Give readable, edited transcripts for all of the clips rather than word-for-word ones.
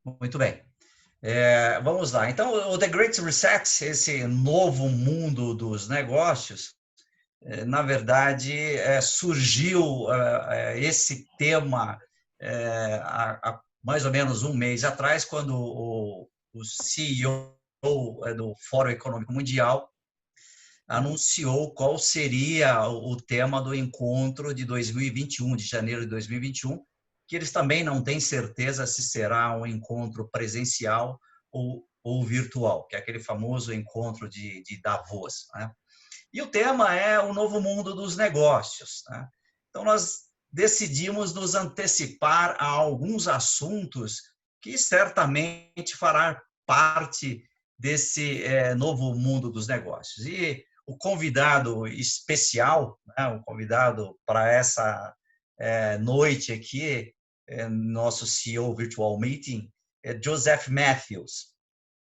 Muito bem. Vamos lá. Então, o The Great Reset, esse novo mundo dos negócios, na verdade, surgiu esse tema há mais ou menos um mês atrás, quando o CEO do Fórum Econômico Mundial anunciou qual seria o tema do encontro de 2021, de janeiro de 2021, que eles também não têm certeza se será um encontro presencial ou virtual, que é aquele famoso encontro de Davos, né? E o tema é o novo mundo dos negócios, né? Então, nós decidimos nos antecipar a alguns assuntos que certamente fará parte desse novo mundo dos negócios. E o convidado especial, né, o convidado para essa noite aqui, nosso CEO Virtual Meeting, é Joseph Matthews.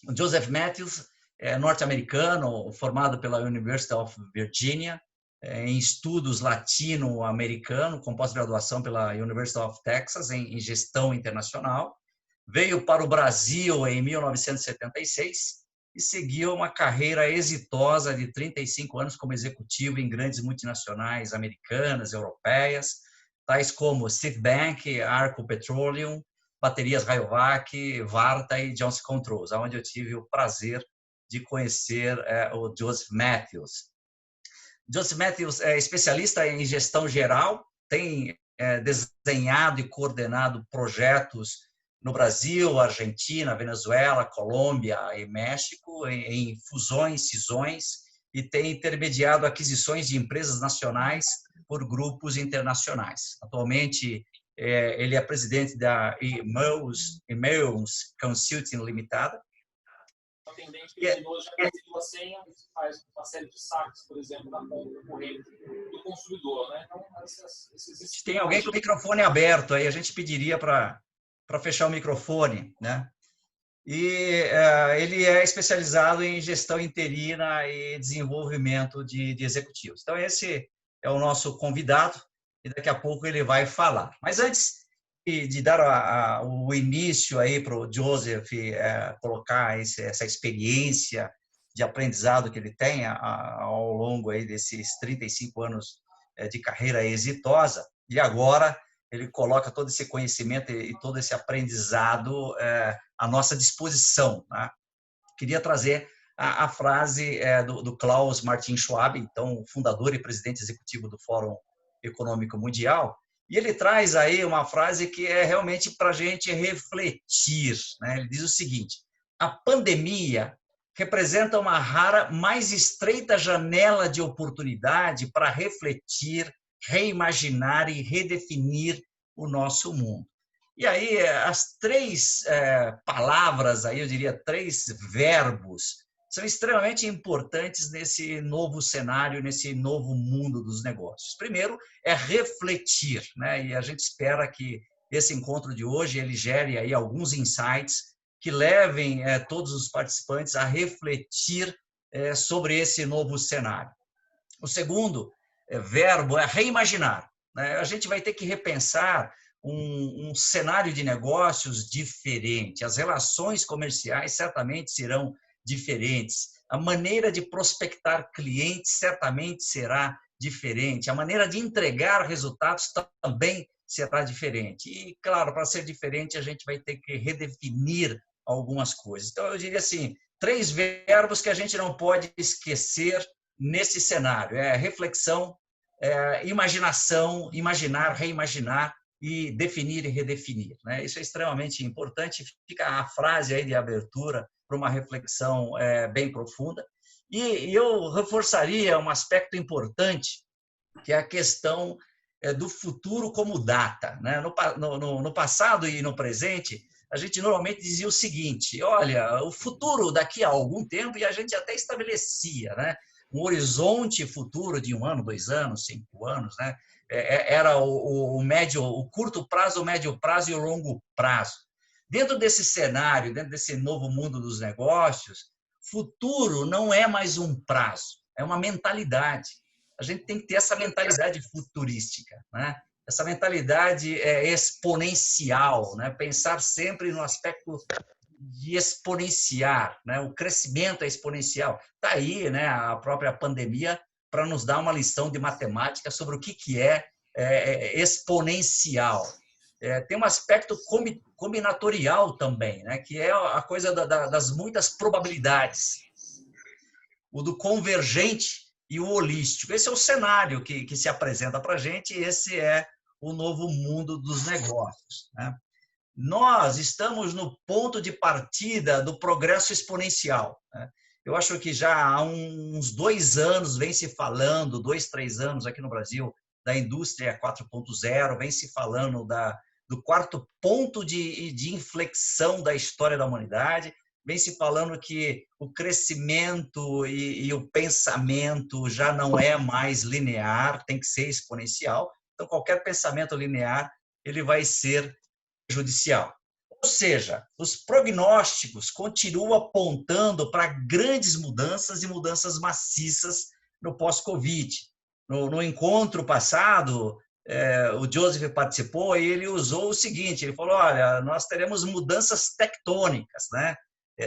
O Joseph Matthews é norte-americano, formado pela University of Virginia, em estudos latino-americano, com pós-graduação pela University of Texas, em gestão internacional. Veio para o Brasil em 1976 e seguiu uma carreira exitosa de 35 anos como executivo em grandes multinacionais americanas, europeias, tais como Citibank, Arco Petroleum, Baterias Rayovac, Varta e Johnson Controls, onde eu tive o prazer de conhecer o Joseph Matthews. Joseph Matthews é especialista em gestão geral, tem desenhado e coordenado projetos no Brasil, Argentina, Venezuela, Colômbia e México, em fusões, cisões, e tem intermediado aquisições de empresas nacionais por grupos internacionais. Atualmente, ele é presidente da Emaus Consulting Limitada. Atendente que criminoso já conseguiu a senha e faz uma série de saques, por exemplo, na conta corrente do consumidor, né? Então, tem alguém com o microfone aberto aí, a gente pediria para fechar o microfone, né? E ele é especializado em gestão interina e desenvolvimento de executivos. Então, esse é o nosso convidado e daqui a pouco ele vai falar. Mas antes de dar o início aí para o Joseph colocar essa experiência de aprendizado que ele tem ao longo aí desses 35 anos de carreira exitosa, e agora ele coloca todo esse conhecimento e todo esse aprendizado à nossa disposição, né? Queria trazer a frase do Klaus Martin Schwab, então fundador e presidente executivo do Fórum Econômico Mundial, e ele traz aí uma frase que é realmente para a gente refletir, né? Ele diz o seguinte: a pandemia representa uma rara, mais estreita janela de oportunidade para refletir, reimaginar e redefinir o nosso mundo. E aí, as três palavras, aí eu diria três verbos, são extremamente importantes nesse novo cenário, nesse novo mundo dos negócios. Primeiro, é refletir, né? E a gente espera que esse encontro de hoje ele gere aí alguns insights que levem todos os participantes a refletir sobre esse novo cenário. O segundo verbo é reimaginar, né? A gente vai ter que repensar um cenário de negócios diferente. As relações comerciais certamente serão diferentes. A maneira de prospectar clientes certamente será diferente. A maneira de entregar resultados também será diferente. E, claro, para ser diferente, a gente vai ter que redefinir algumas coisas. Então, eu diria assim, três verbos que a gente não pode esquecer nesse cenário. Reflexão, imaginação, imaginar, reimaginar e definir e redefinir, né? Isso é extremamente importante. Fica a frase aí de abertura para uma reflexão bem profunda. E eu reforçaria um aspecto importante, que é a questão do futuro como data, né? No passado e no presente, a gente normalmente dizia o seguinte: olha, o futuro daqui a algum tempo, e a gente até estabelecia, né, um horizonte futuro de 1 ano, 2 anos, 5 anos, né? Era o médio, o curto prazo, o médio prazo e o longo prazo. Dentro desse cenário, dentro desse novo mundo dos negócios, futuro não é mais um prazo, é uma mentalidade. A gente tem que ter essa mentalidade futurística, né? essa mentalidade exponencial, né? Pensar sempre no aspecto de exponenciar, né? O crescimento é exponencial. Está aí, né, a própria pandemia para nos dar uma lição de matemática sobre o que é exponencial. Tem um aspecto combinatorial também, né, que é a coisa das muitas probabilidades. O do convergente e o holístico. Esse é o cenário que se apresenta para a gente, e esse é o novo mundo dos negócios, né? Nós estamos no ponto de partida do progresso exponencial, né? Eu acho que já há uns 2 anos vem se falando, 2, 3 anos aqui no Brasil, da indústria 4.0, vem se falando do quarto ponto de inflexão da história da humanidade, vem se falando que o crescimento e o pensamento já não é mais linear, tem que ser exponencial. Então, qualquer pensamento linear ele vai ser judicial. Ou seja, os prognósticos continuam apontando para grandes mudanças e mudanças maciças no pós-Covid. No encontro passado, o Joseph participou e ele usou o seguinte, ele falou, olha, nós teremos mudanças tectônicas, né?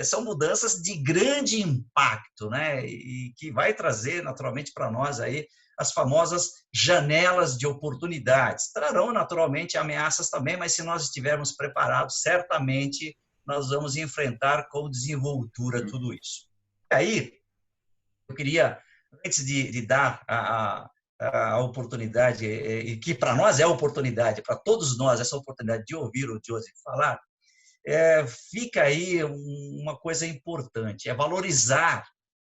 São mudanças de grande impacto, né? E que vai trazer, naturalmente, para nós aí as famosas janelas de oportunidades. Trarão, naturalmente, ameaças também, mas se nós estivermos preparados, certamente nós vamos enfrentar com desenvoltura tudo isso. E aí, eu queria, antes de dar a oportunidade, e que para nós é oportunidade, para todos nós, essa oportunidade de ouvir o Joseph falar, fica aí uma coisa importante, é valorizar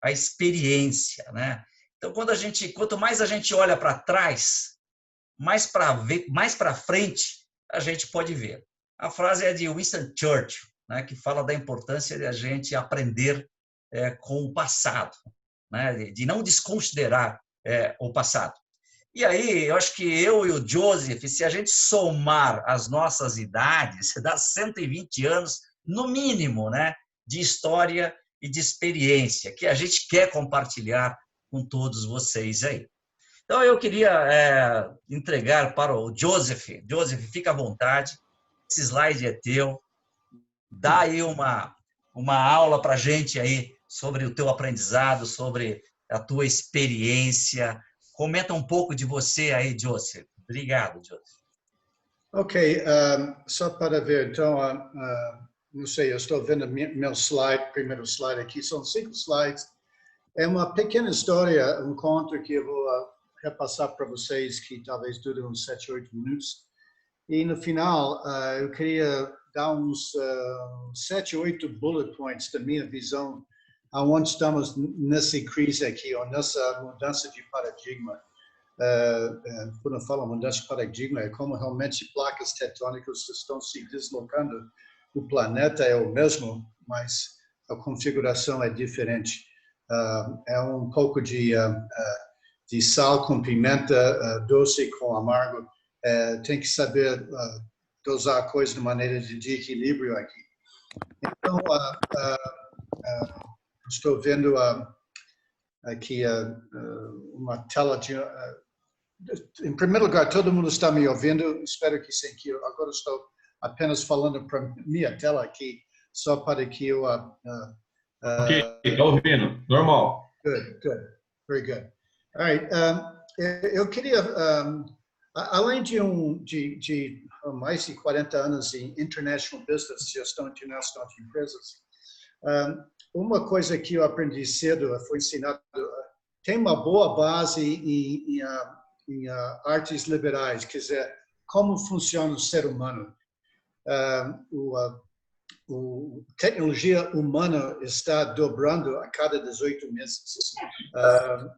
a experiência, né? Então, quanto mais a gente olha para trás, mais para frente a gente pode ver. A frase é de Winston Churchill, né, que fala da importância de a gente aprender com o passado, né, de não desconsiderar o passado. E aí, eu acho que eu e o Joseph, se a gente somar as nossas idades, dá 120 anos, no mínimo, né, de história e de experiência, que a gente quer compartilhar com todos vocês aí. Então, eu queria entregar para o Joseph. Joseph, fica à vontade, esse slide é teu, dá aí uma aula para a gente aí sobre o teu aprendizado, sobre a tua experiência. Comenta um pouco de você aí, Joseph. Obrigado, Joseph. Ok, só para ver, então, não sei, eu estou vendo meu slide, primeiro slide aqui, são 5 slides. É uma pequena história, um conto que eu vou repassar para vocês, que talvez dure uns 7, 8 minutos. E no final, eu queria dar uns 7, 8 bullet points da minha visão aonde estamos nessa crise aqui, ou nessa mudança de paradigma. Quando eu falo mudança de paradigma, é como realmente placas tectônicas estão se deslocando. O planeta é o mesmo, mas a configuração é diferente. É um pouco de sal com pimenta, doce com amargo. Tem que saber dosar a coisa de maneira de equilíbrio aqui. Então, estou vendo aqui uma tela de... em primeiro lugar, todo mundo está me ouvindo? Espero que sim, que eu agora estou apenas falando para minha tela aqui, só para que eu... ok, está ouvindo, normal. Good, good, very good. All right, eu queria, além de mais de 40 anos em international business, gestão internacional de empresas, uma coisa que eu aprendi cedo, foi ensinado, tem uma boa base em artes liberais, quer dizer, como funciona o ser humano. A tecnologia humana está dobrando a cada 18 meses. Na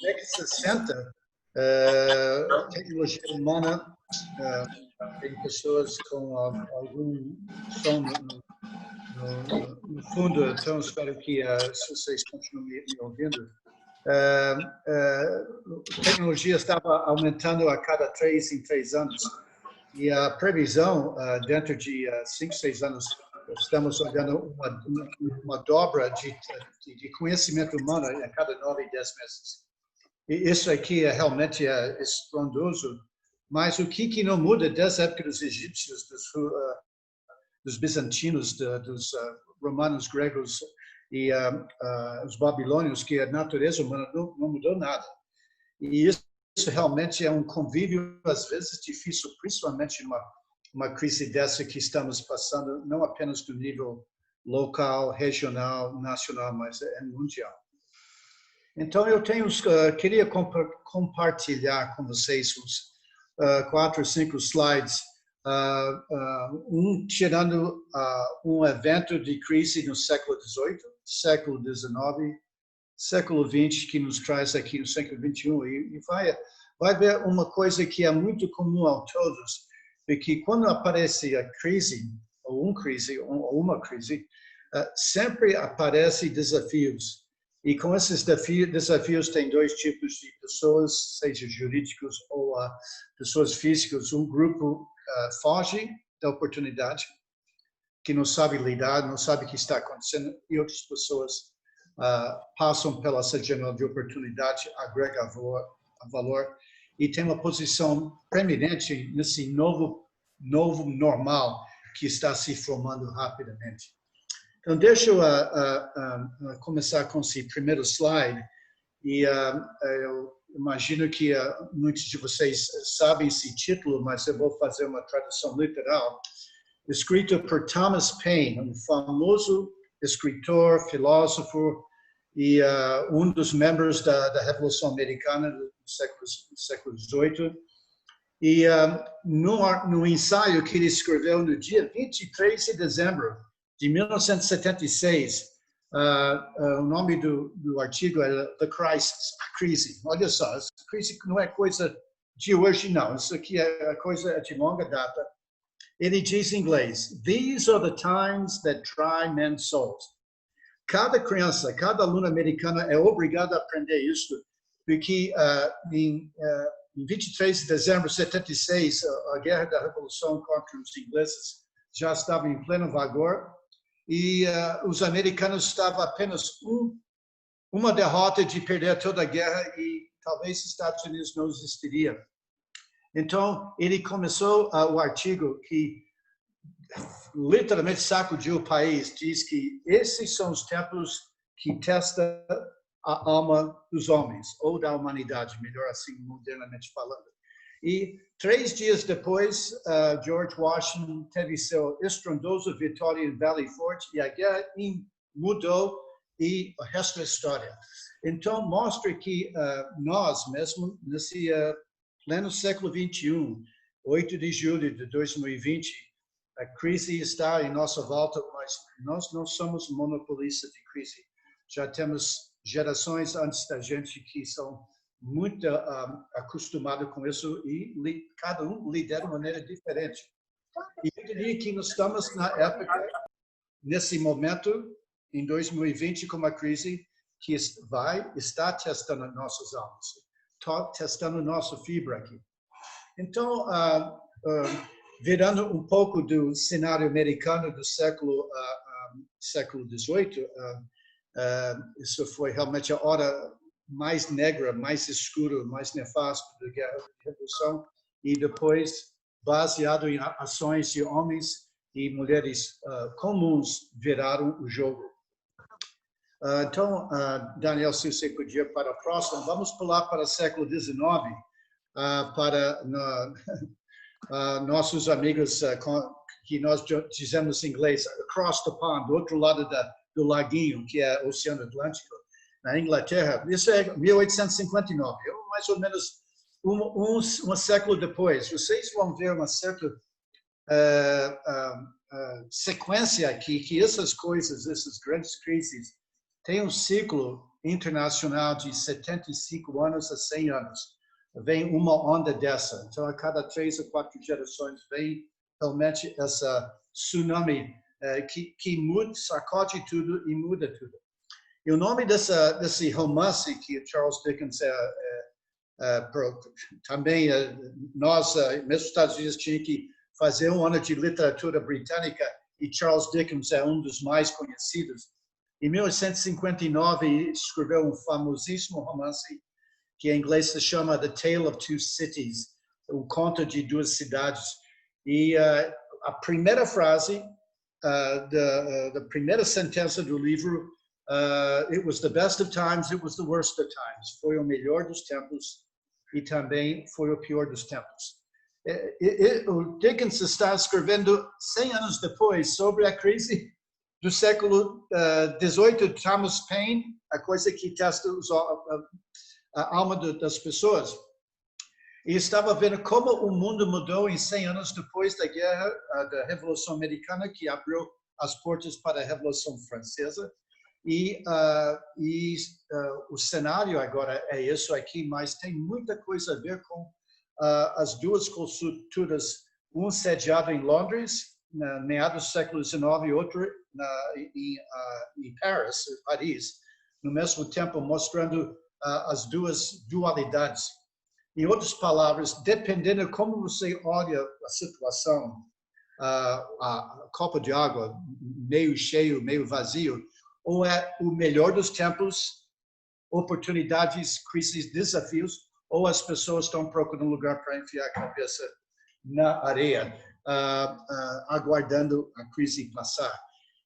década de 60, a tecnologia humana tem pessoas com algum som no fundo, então espero que vocês continuem me ouvindo. A tecnologia estava aumentando a cada 3 em 3 anos. E a previsão, dentro de 5, 6 anos, estamos olhando uma dobra de conhecimento humano a cada 9 e 10 meses. Isso aqui realmente é estrondoso, mas o que não muda desde a época dos egípcios, dos bizantinos, dos romanos, gregos e os babilônios, que a natureza humana não mudou nada. E isso realmente é um convívio, às vezes, difícil, principalmente numa crise dessa que estamos passando, não apenas do nível local, regional, nacional, mas mundial. Então, eu queria compartilhar com vocês uns 4 ou 5 slides, tirando um evento de crise no século XVIII, século XIX, século XX, que nos traz aqui no século XXI, e vai ver uma coisa que é muito comum a todos, é que quando aparece a crise, ou uma crise, sempre aparecem desafios. E com esses desafios tem 2 tipos de pessoas, seja jurídicos ou pessoas físicas. Um grupo foge da oportunidade, que não sabe lidar, não sabe o que está acontecendo, e outras pessoas passam pela janela de oportunidade, agrega valor e tem uma posição preeminente nesse novo normal que está se formando rapidamente. Então, deixa eu começar com esse primeiro slide. E eu imagino que muitos de vocês sabem esse título, mas eu vou fazer uma tradução literal. Escrito por Thomas Paine, um famoso escritor, filósofo e um dos membros da Revolução Americana do século XVIII. E no ensaio que ele escreveu no dia 23 de dezembro de 1976, o nome do artigo era The Crisis, a crise. Olha só, essa crise não é coisa de hoje, não. Isso aqui é coisa de longa data. Ele diz em inglês, "These are the times that try men's souls." Cada criança, cada aluno americano é obrigado a aprender isso, porque em 23 de dezembro de 76, a Guerra da Revolução contra os ingleses já estava em pleno vigor, e os americanos estavam apenas uma derrota de perder toda a guerra e talvez os Estados Unidos não existiria. Então, ele começou o artigo que literalmente sacudiu o país, diz que esses são os tempos que testam a alma dos homens, ou da humanidade, melhor assim, modernamente falando. E 3 dias depois, George Washington teve sua estrondosa vitória em Valley Forge e a guerra mudou e o resto é história. Então, mostra que nós mesmo, nesse pleno século XXI, 8 de julho de 2020, a crise está em nossa volta, mas nós não somos monopolistas de crise. Já temos gerações antes da gente que são muito acostumado com isso e cada um lidera de maneira diferente. E eu diria que nós estamos na época, nesse momento, em 2020, com uma crise que está testando nossas almas, testando nossa fibra aqui. Então, virando um pouco do cenário americano do século XVIII, isso foi realmente a hora mais negra, mais escura, mais nefasta da Guerra da Revolução, e depois, baseado em ações de homens e mulheres comuns, viraram o jogo. Então, Daniel, se você podia para a próxima, vamos pular para o século XIX, para nossos amigos que nós dizemos em inglês, across the pond, do outro lado do laguinho, que é o Oceano Atlântico, na Inglaterra. Isso é 1859, mais ou menos um século depois. Vocês vão ver uma certa sequência aqui, que essas coisas, essas grandes crises, têm um ciclo internacional de 75 anos a 100 anos. Vem uma onda dessa. Então, a cada 3 ou 4 gerações, vem realmente essa tsunami que muda, sacode tudo e muda tudo. E o nome desse romance que Charles Dickens também nós, mesmo nos Estados Unidos, tinha que fazer um ano de literatura britânica e Charles Dickens é um dos mais conhecidos. Em 1859, escreveu um famosíssimo romance que em inglês se chama The Tale of Two Cities, o conto de duas cidades. E a primeira frase da primeira sentença do livro, it was the best of times, it was the worst of times. Foi o melhor dos tempos e também foi o pior dos tempos. O Dickens está escrevendo 100 anos depois sobre a crise do século XVIII, Thomas Paine, a coisa que testa a alma das pessoas. E estava vendo como o mundo mudou em 100 anos depois da guerra, da Revolução Americana, que abriu as portas para a Revolução Francesa. E o cenário agora é isso aqui, mas tem muita coisa a ver com as duas culturas, um sediado em Londres, meados do século XIX, e outro em Paris, no mesmo tempo mostrando as duas dualidades. Em outras palavras, dependendo de como você olha a situação, a copa de água, meio cheio, meio vazio, ou é o melhor dos tempos, oportunidades, crises, desafios, ou as pessoas estão procurando um lugar para enfiar a cabeça na areia, aguardando a crise passar.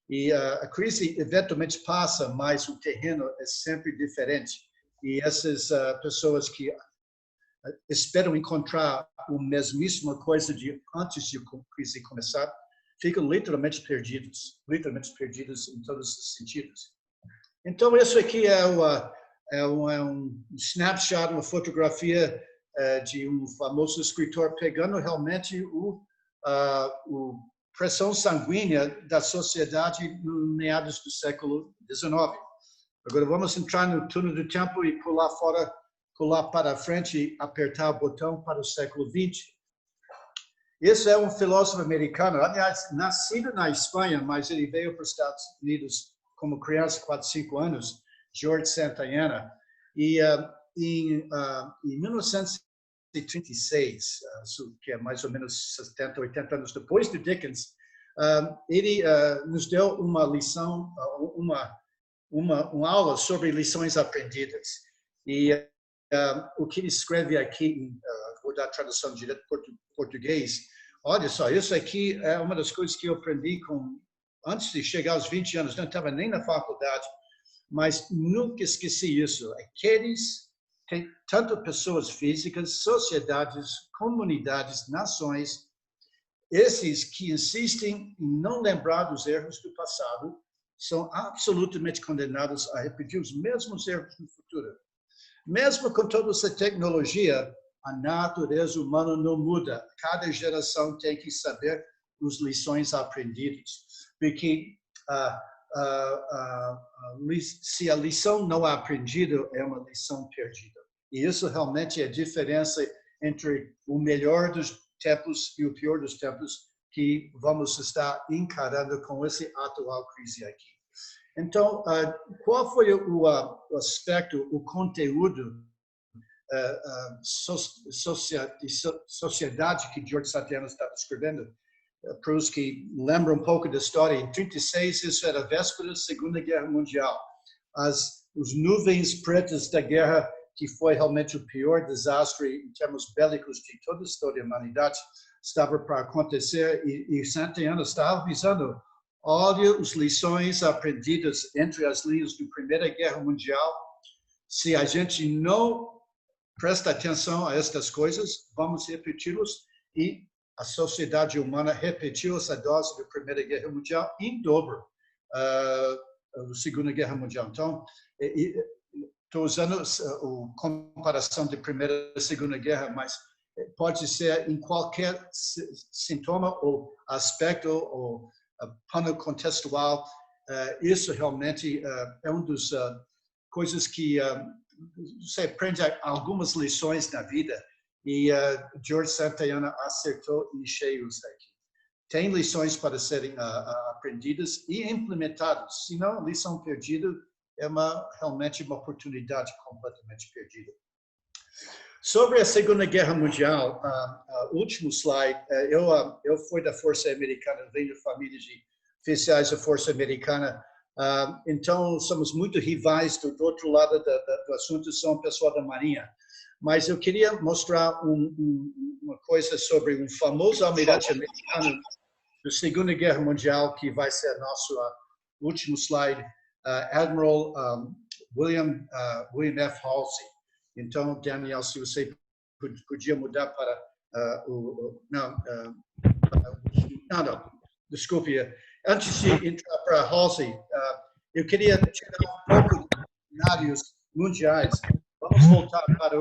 E a crise eventualmente passa, mas o terreno é sempre diferente. E essas pessoas que esperam encontrar a mesmíssima coisa de antes de a crise começar, ficam literalmente perdidos em todos os sentidos. Então, isso aqui é um snapshot, uma fotografia de um famoso escritor pegando realmente o pressão sanguínea da sociedade no meados do século XIX. Agora vamos entrar no túnel do tempo e pular para frente e apertar o botão para o século XX. Esse é um filósofo americano, aliás, nascido na Espanha, mas ele veio para os Estados Unidos como criança, 4, 5 anos, George Santayana. E em 1936, que é mais ou menos 70, 80 anos depois do Dickens, ele nos deu uma lição, uma aula sobre lições aprendidas. E o que ele escreve aqui, vou dar a tradução direta para português. Olha só, isso aqui é uma das coisas que eu aprendi antes de chegar aos 20 anos, não estava nem na faculdade, mas nunca esqueci isso. Tem tanto pessoas físicas, sociedades, comunidades, nações, esses que insistem em não lembrar dos erros do passado, são absolutamente condenados a repetir os mesmos erros no futuro. Mesmo com toda essa tecnologia, a natureza humana não muda. Cada geração tem que saber as lições aprendidas. Porque se a lição não é aprendida, é uma lição perdida. E isso realmente é a diferença entre o melhor dos tempos e o pior dos tempos que vamos estar encarando com esse atual crise aqui. Então, qual foi o aspecto, o conteúdo sociedade que George Santayana estava escrevendo? Para os que lembram um pouco da história, em 1936, isso era a véspera da Segunda Guerra Mundial. Os nuvens pretas da guerra, que foi realmente o pior desastre em termos bélicos de toda a história da humanidade, estava para acontecer e Santayana estava avisando: olha as lições aprendidas entre as linhas da Primeira Guerra Mundial. Se a gente não presta atenção a estas coisas, vamos repeti-los, e a sociedade humana repetiu essa dose da Primeira Guerra Mundial em dobro da Segunda Guerra Mundial. Então, estou usando a comparação de Primeira e Segunda Guerra, mas pode ser em qualquer sintoma ou aspecto ou plano contextual. Isso realmente é uma das coisas que você aprende algumas lições na vida, e George Santayana acertou em cheios aqui. Tem lições para serem aprendidas e implementadas, senão a lição perdida é realmente uma oportunidade completamente perdida. Sobre a Segunda Guerra Mundial, último slide, eu fui da Força Americana, venho da família de oficiais da Força Americana. Então, somos muito rivais do outro lado do assunto, são o pessoal da Marinha. Mas eu queria mostrar uma coisa sobre um famoso almirante americano da Segunda Guerra Mundial, que vai ser nosso último slide, Admiral William F. Halsey. Então, Daniel, se você podia mudar para não, desculpe. Antes de entrar para Halsey, eu queria tirar um pouco dos cenários mundiais. Vamos voltar para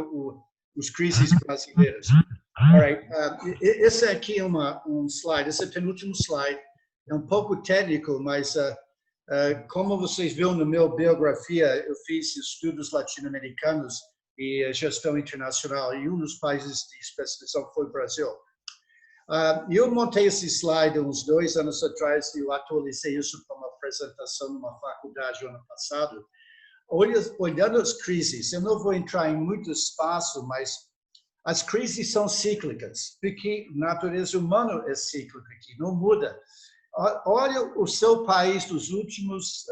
os crises brasileiras. All right. Esse aqui é um slide, esse é o penúltimo slide. É um pouco técnico, mas como vocês viram na minha biografia, eu fiz estudos latino-americanos e gestão internacional, e um dos países de especialização foi o Brasil. Eu montei esse slide uns 2 anos atrás e eu atualizei isso para uma apresentação numa faculdade ano passado. Olhando as crises, eu não vou entrar em muito espaço, mas as crises são cíclicas, porque a natureza humana é cíclica aqui, não muda. Olha o seu país dos últimos,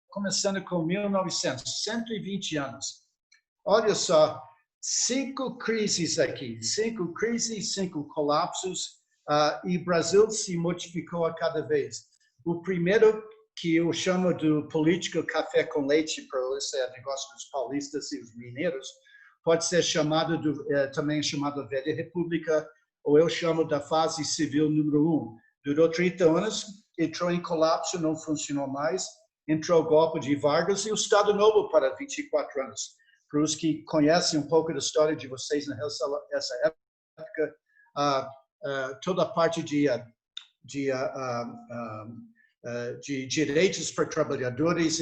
começando com 1900, 120 anos. Olha só, 5 crises aqui, 5 crises, 5 colapsos, e o Brasil se modificou a cada vez. O primeiro, que eu chamo de política café com leite, para esse negócio dos paulistas e os mineiros, pode ser chamado também chamado Velha República, ou eu chamo da fase civil número 1. Durou 30 anos, entrou em colapso, não funcionou mais, entrou o golpe de Vargas e o Estado Novo para 24 anos. Para os que conhecem um pouco da história de vocês nessa época, toda a parte de direitos para trabalhadores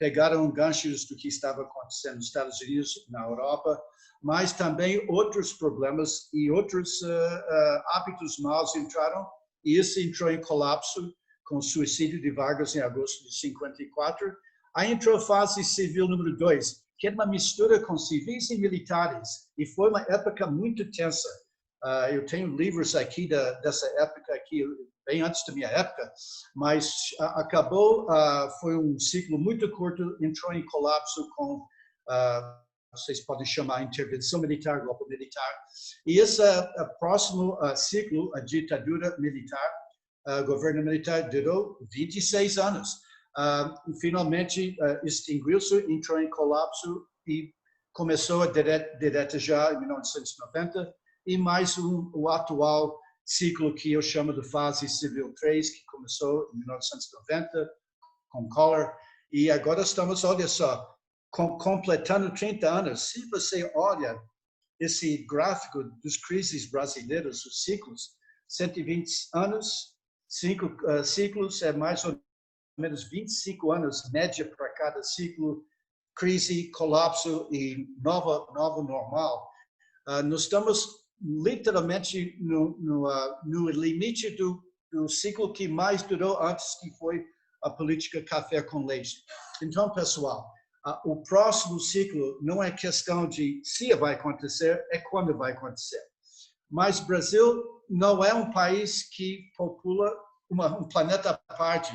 pegaram ganchos do que estava acontecendo nos Estados Unidos, na Europa, mas também outros problemas e outros hábitos maus entraram, e isso entrou em colapso com o suicídio de Vargas em agosto de 54. Aí entrou a fase civil número 2, que é uma mistura com civis e militares, e foi uma época muito tensa. Eu tenho livros aqui dessa época, aqui, bem antes da minha época, mas acabou, foi um ciclo muito curto, entrou em colapso com, vocês podem chamar intervenção militar, golpe militar, e esse próximo ciclo, a ditadura militar, governo militar, durou 26 anos. Finalmente extinguiu-se, entrou em colapso e começou a direita já em 1990, e mais o atual ciclo que eu chamo de fase civil 3, que começou em 1990 com Collor, e agora estamos, olha só, completando 30 anos. Se você olha esse gráfico dos crises brasileiras, os ciclos, 120 anos, 5 ciclos, é mais ou menos 25 anos, média para cada ciclo, crise, colapso e novo normal. Nós estamos literalmente no limite do ciclo que mais durou antes, que foi a política café com leite. Então, pessoal, o próximo ciclo não é questão de se vai acontecer, é quando vai acontecer. Mas o Brasil não é um país que popula um planeta à parte.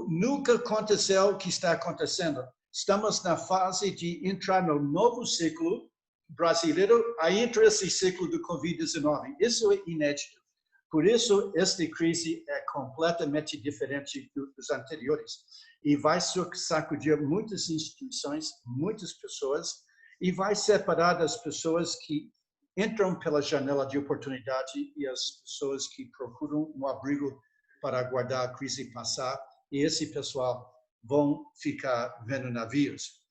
Nunca aconteceu o que está acontecendo. Estamos na fase de entrar no novo ciclo brasileiro, aí entra esse ciclo do Covid-19. Isso é inédito. Por isso, esta crise é completamente diferente dos anteriores. E vai sacudir muitas instituições, muitas pessoas, e vai separar as pessoas que entram pela janela de oportunidade e as pessoas que procuram um abrigo para aguardar a crise passar. E esse pessoal vão ficar vendo navios.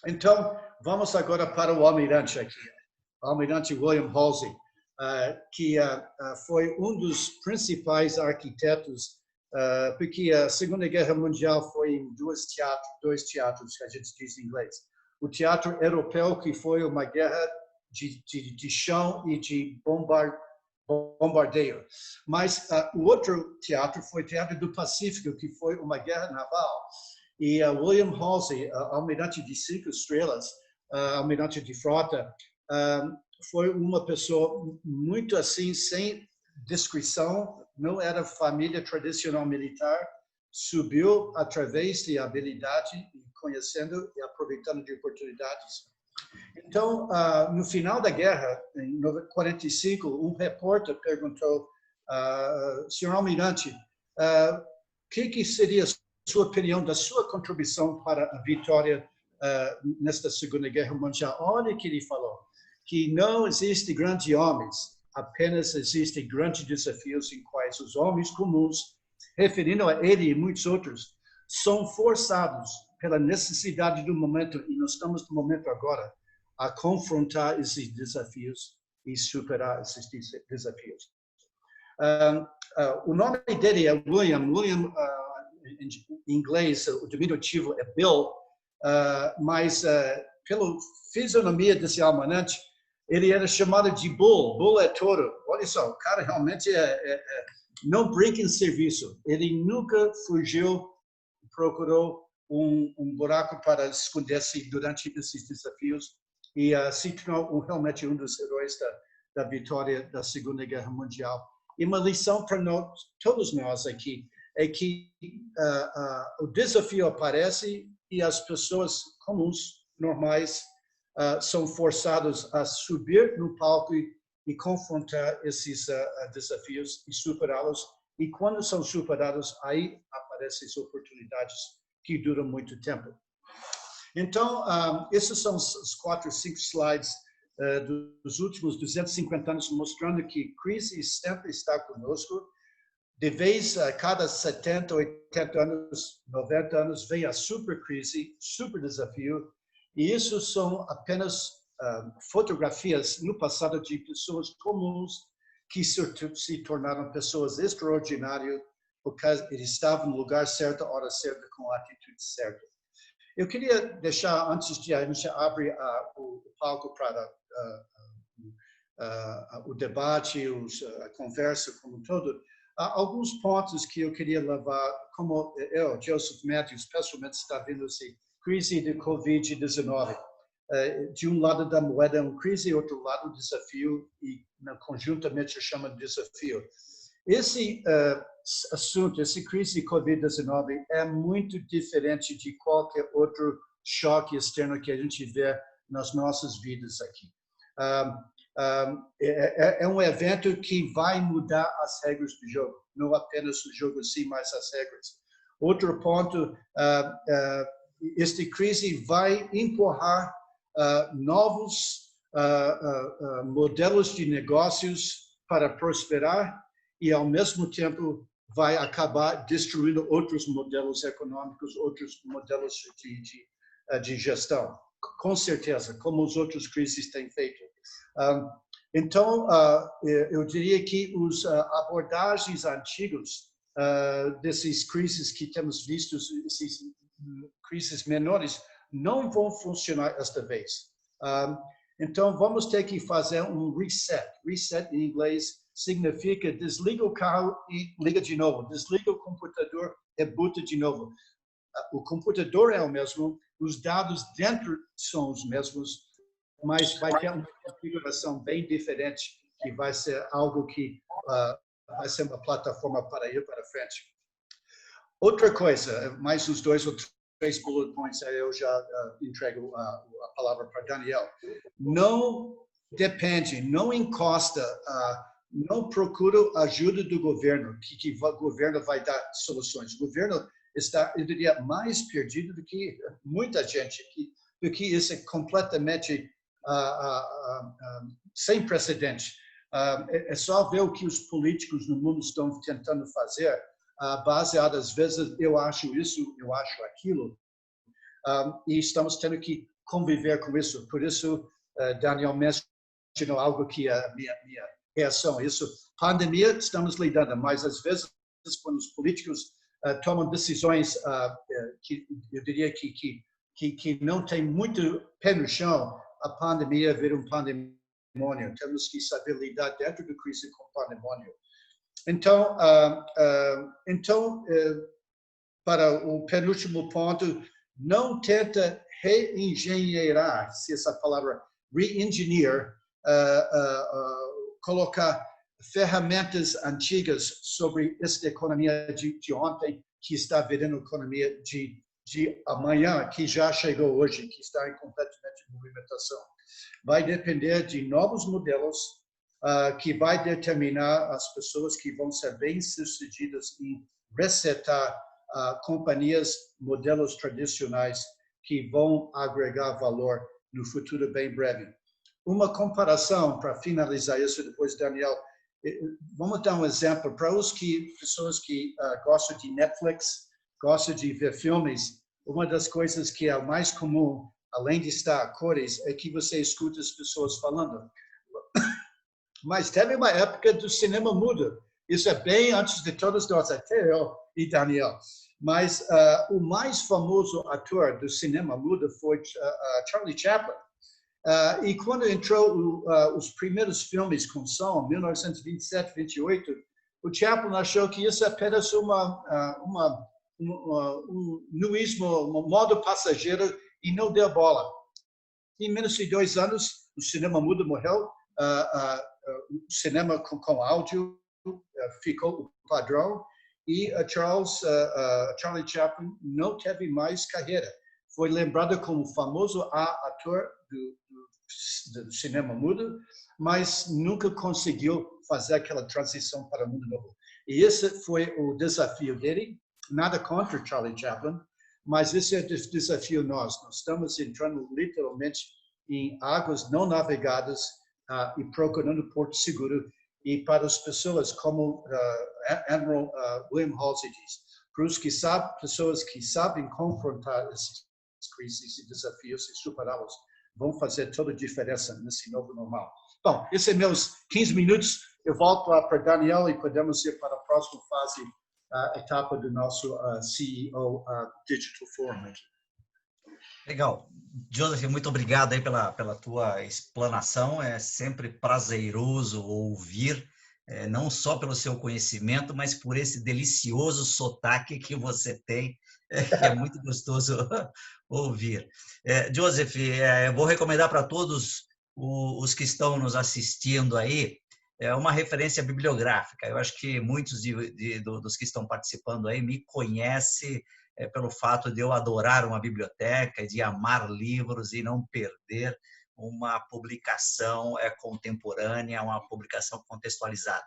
Então, vamos agora para o almirante aqui, o almirante William Halsey, que foi um dos principais arquitetos, porque a Segunda Guerra Mundial foi em dois teatros, que a gente diz em inglês. O teatro europeu, que foi uma guerra de chão e de bombardeio. Mas o outro teatro foi o Teatro do Pacífico, que foi uma guerra naval. E William Halsey, almirante de 5 estrelas, almirante de frota, foi uma pessoa muito assim, sem descrição, não era família tradicional militar, subiu através de habilidade, conhecendo e aproveitando de oportunidades. Então, no final da guerra, em 1945, um repórter perguntou, senhor Almirante, que seria a sua opinião da sua contribuição para a vitória nesta Segunda Guerra Mundial? Olha o que ele falou, que não existe grandes homens, apenas existem grandes desafios em quais os homens comuns, referindo a ele e muitos outros, são forçados pela necessidade do momento, e nós estamos no momento agora, a confrontar esses desafios e superar esses desafios. O nome dele é William. William, em inglês, o diminutivo é Bill, mas pela fisionomia desse almirante, ele era chamado de Bull. Bull é touro. Olha só, o cara realmente não brinca em serviço. Ele nunca fugiu, procurou um buraco para esconder-se durante esses desafios e se tornou realmente um dos heróis da vitória da Segunda Guerra Mundial. E uma lição para todos nós aqui é que o desafio aparece e as pessoas comuns, normais, são forçadas a subir no palco e confrontar esses desafios e superá-los. E quando são superados, aí aparecem as oportunidades que duram muito tempo. Então, esses são os 4, 5 slides dos últimos 250 anos, mostrando que crise sempre está conosco. De vez a cada 70, 80 anos, 90 anos, vem a super crise, super desafio. E isso são apenas fotografias no passado de pessoas comuns que se tornaram pessoas extraordinárias porque eles estavam no lugar certo, a hora certa, com a atitude certa. Eu queria deixar, antes de a gente abrir o palco para o debate, a conversa como um todo, alguns pontos que eu queria levar, como eu, Joseph Matthews, pessoalmente está vendo essa crise de Covid-19. De um lado da moeda é uma crise, outro lado desafio, e conjuntamente chama de desafio. Esse assunto, essa crise de Covid-19 é muito diferente de qualquer outro choque externo que a gente vê nas nossas vidas aqui. É um evento que vai mudar as regras do jogo, não apenas o jogo em si, mas as regras. Outro ponto, esta crise vai empurrar novos modelos de negócios para prosperar e, ao mesmo tempo, vai acabar destruindo outros modelos econômicos, outros modelos de gestão. Com certeza, como as outras crises têm feito. Então, eu diria que as abordagens antigas dessas crises que temos visto, essas crises menores, não vão funcionar esta vez. Então, vamos ter que fazer um reset. Reset, em inglês, significa desliga o carro e liga de novo. Desliga o computador e boota de novo. O computador é o mesmo, os dados dentro são os mesmos, mas vai ter uma configuração bem diferente, que vai ser algo que vai ser uma plataforma para ir para frente. Outra coisa, mais os 2 ou 3 bullet points, eu já entrego a palavra para Daniel. Não depende, não encosta, não procura ajuda do governo, que o governo vai dar soluções. O governo está, eu diria, mais perdido do que muita gente, do que isso é completamente sem precedente. É só ver o que os políticos no mundo estão tentando fazer, baseado, às vezes, eu acho isso, eu acho aquilo, e estamos tendo que conviver com isso. Por isso, Daniel mencionou algo que é a minha reação. Isso, pandemia, estamos lidando, mas às vezes, quando os políticos tomam decisões que eu diria que não tem muito pé no chão, a pandemia vira um pandemônio. Temos que saber lidar dentro da crise com pandemônio. Então, para o penúltimo ponto, não tenta reengenheirar, se essa palavra re-engineer, colocar ferramentas antigas sobre esta economia de ontem que está virando economia de amanhã, que já chegou hoje, que está em completamente movimentação. Vai depender de novos modelos que vai determinar as pessoas que vão ser bem-sucedidas em resetar companhias, modelos tradicionais que vão agregar valor no futuro bem breve. Uma comparação, para finalizar isso, depois, Daniel, vamos dar um exemplo para pessoas que gostam de Netflix, gostam de ver filmes. Uma das coisas que é mais comum, além de estar a cores, é que você escuta as pessoas falando. Mas teve uma época do cinema mudo. Isso é bem antes de todos nós, até eu e Daniel. Mas o mais famoso ator do cinema mudo foi Charlie Chaplin. E quando entrou os primeiros filmes com som, 1927, 28, o Chaplin achou que isso é apenas um nuísmo, um modo passageiro, e não deu bola. Em menos de 2 anos, o cinema mudo morreu, o cinema com áudio ficou o padrão, e Charlie Chaplin não teve mais carreira. Foi lembrado como o famoso ator do cinema mudo, mas nunca conseguiu fazer aquela transição para o mundo novo. E esse foi o desafio dele. Nada contra Charlie Chaplin, mas esse é o desafio nós. Nós estamos entrando literalmente em águas não navegadas e procurando porto seguro. E para as pessoas, como Admiral William Halsey diz, para os que sabem, pessoas que sabem confrontar essas crises e desafios e superá-los, vão fazer toda a diferença nesse novo normal. Bom, esses são meus 15 minutos. Eu volto para Daniel e podemos ir para a próxima fase, etapa do nosso CEO Digital Forum. Legal. Joseph, muito obrigado aí pela tua explanação. É sempre prazeroso ouvir, não só pelo seu conhecimento, mas por esse delicioso sotaque que você tem, que é muito gostoso ouvir. Joseph, eu vou recomendar para todos os que estão nos assistindo aí uma referência bibliográfica. Eu acho que muitos dos que estão participando aí me conhecem pelo fato de eu adorar uma biblioteca, de amar livros e não perder uma publicação contemporânea, uma publicação contextualizada.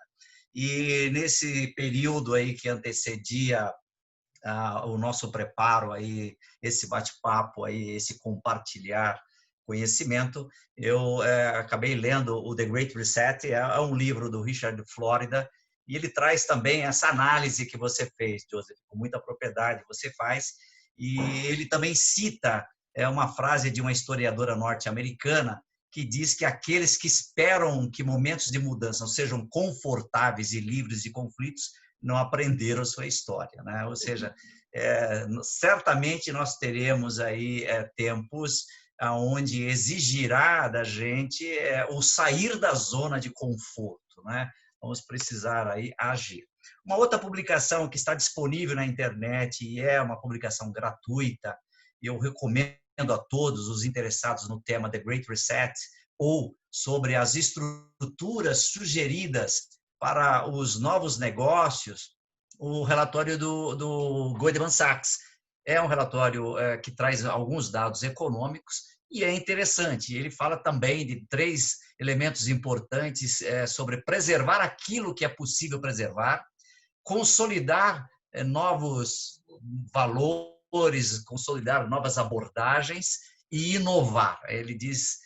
E nesse período aí que antecedia o nosso preparo aí, esse bate-papo aí, esse compartilhar conhecimento, eu acabei lendo o The Great Reset, é um livro do Richard Florida, e ele traz também essa análise que você fez, Joseph, com muita propriedade você faz, e ele também cita uma frase de uma historiadora norte-americana que diz que aqueles que esperam que momentos de mudança sejam confortáveis e livres de conflitos não aprenderam a sua história, né? Ou seja, certamente nós teremos aí tempos onde exigirá da gente o sair da zona de conforto, né? Vamos precisar aí agir. Uma outra publicação que está disponível na internet e é uma publicação gratuita, e eu recomendo a todos os interessados no tema The Great Reset ou sobre as estruturas sugeridas para os novos negócios, o relatório do Goldman Sachs. É um relatório que traz alguns dados econômicos e é interessante. Ele fala também de 3 elementos importantes sobre preservar aquilo que é possível preservar, consolidar novos valores, consolidar novas abordagens e inovar. Ele diz,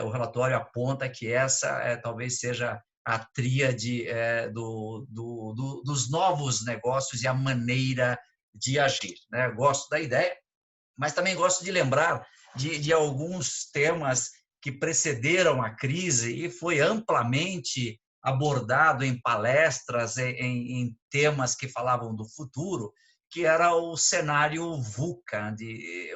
o relatório aponta que essa talvez seja a tríade dos novos negócios e a maneira de agir, né? Gosto da ideia, mas também gosto de lembrar de alguns temas que precederam a crise e foi amplamente abordado em palestras, em temas que falavam do futuro, que era o cenário VUCA.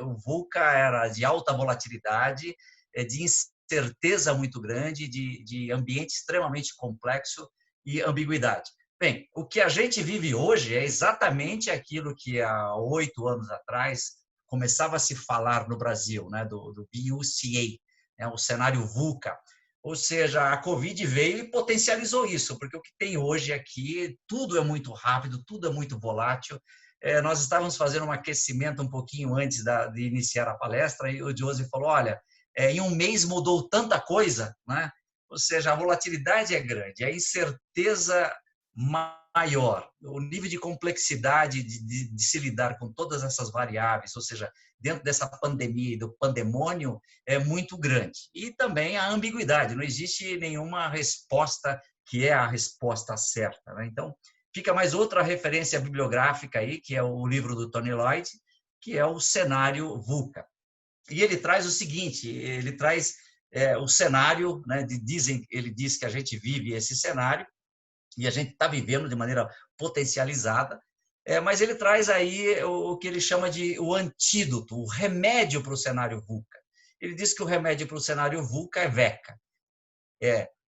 O VUCA era de alta volatilidade, de incerteza muito grande, de ambiente extremamente complexo e ambiguidade. Bem, o que a gente vive hoje é exatamente aquilo que há 8 anos atrás começava a se falar no Brasil, né, do BUCA, o cenário VUCA. Ou seja, a Covid veio e potencializou isso, porque o que tem hoje aqui, tudo é muito rápido, tudo é muito volátil, nós estávamos fazendo um aquecimento um pouquinho antes de iniciar a palestra e o Joseph falou, olha, em um mês mudou tanta coisa, né? Ou seja, a volatilidade é grande, a incerteza maior, o nível de complexidade de se lidar com todas essas variáveis, ou seja, dentro dessa pandemia e do pandemônio, é muito grande. E também a ambiguidade, não existe nenhuma resposta que é a resposta certa, né? Então, fica mais outra referência bibliográfica aí, que é o livro do Tony Lloyd, que é o cenário VUCA. E ele traz o seguinte, ele traz o cenário, né, ele diz que a gente vive esse cenário, e a gente está vivendo de maneira potencializada, mas ele traz aí o que ele chama de o antídoto, o remédio para o cenário VUCA. Ele diz que o remédio para o cenário VUCA é VECA,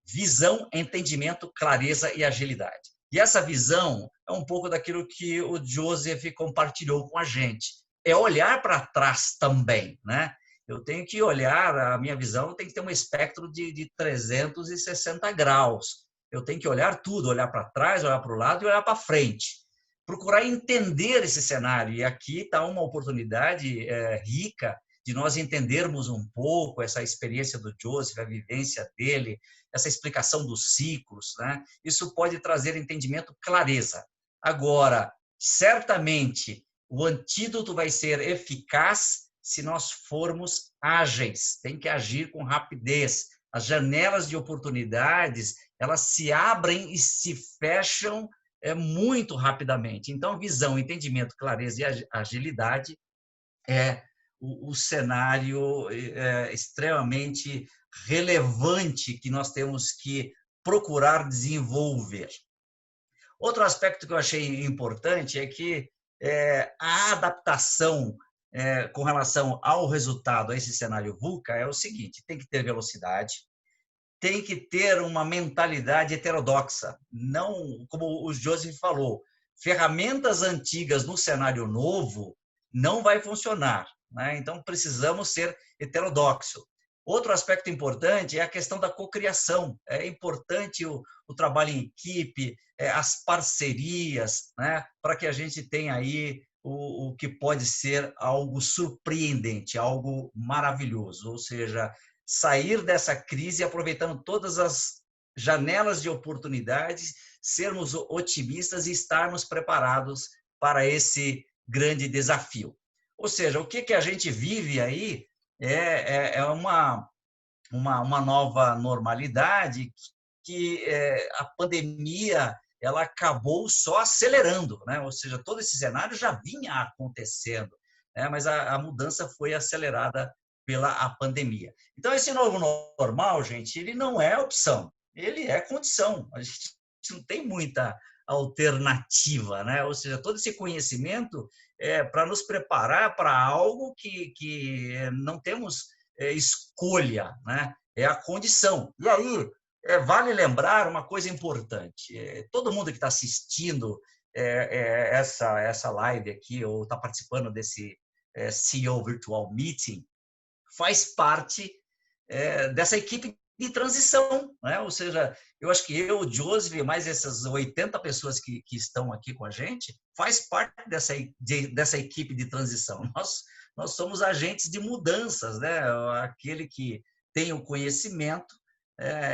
visão, entendimento, clareza e agilidade. E essa visão é um pouco daquilo que o Joseph compartilhou com a gente. É olhar para trás também, né? Eu tenho que olhar, a minha visão tem que ter um espectro de 360 graus. Eu tenho que olhar tudo, olhar para trás, olhar para o lado e olhar para frente. Procurar entender esse cenário. E aqui está uma oportunidade rica de nós entendermos um pouco essa experiência do Joseph, a vivência dele, essa explicação dos ciclos, né? Isso pode trazer entendimento, clareza. Agora, certamente, o antídoto vai ser eficaz se nós formos ágeis. Tem que agir com rapidez. As janelas de oportunidades, elas se abrem e se fecham muito rapidamente. Então, visão, entendimento, clareza e agilidade é o cenário extremamente relevante que nós temos que procurar desenvolver. Outro aspecto que eu achei importante é que a adaptação com relação ao resultado, a esse cenário VUCA, é o seguinte, tem que ter velocidade, tem que ter uma mentalidade heterodoxa, não, como o Joseph falou, ferramentas antigas no cenário novo não vai funcionar, né? Então, precisamos ser heterodoxo. Outro aspecto importante é a questão da cocriação. É importante o trabalho em equipe, as parcerias, né? Para que a gente tenha aí o que pode ser algo surpreendente, algo maravilhoso, ou seja, sair dessa crise aproveitando todas as janelas de oportunidades, sermos otimistas e estarmos preparados para esse grande desafio. Ou seja, o que a gente vive aí é uma nova normalidade que a pandemia ela acabou só acelerando, né? Ou seja, todo esse cenário já vinha acontecendo, né? Mas a mudança foi acelerada pela pandemia. Então, esse novo normal, gente, ele não é opção, ele é condição. A gente não tem muita alternativa, né? Ou seja, todo esse conhecimento é para nos preparar para algo que não temos escolha, né? É a condição. E aí, vale lembrar uma coisa importante. Todo mundo que está assistindo essa live aqui, ou está participando desse CEO Virtual Meeting, faz parte dessa equipe de transição, né? Ou seja, eu acho que eu, o Joseph, mais essas 80 pessoas que estão aqui com a gente, faz parte dessa equipe de transição. Nós somos agentes de mudanças, né? Aquele que tem o conhecimento,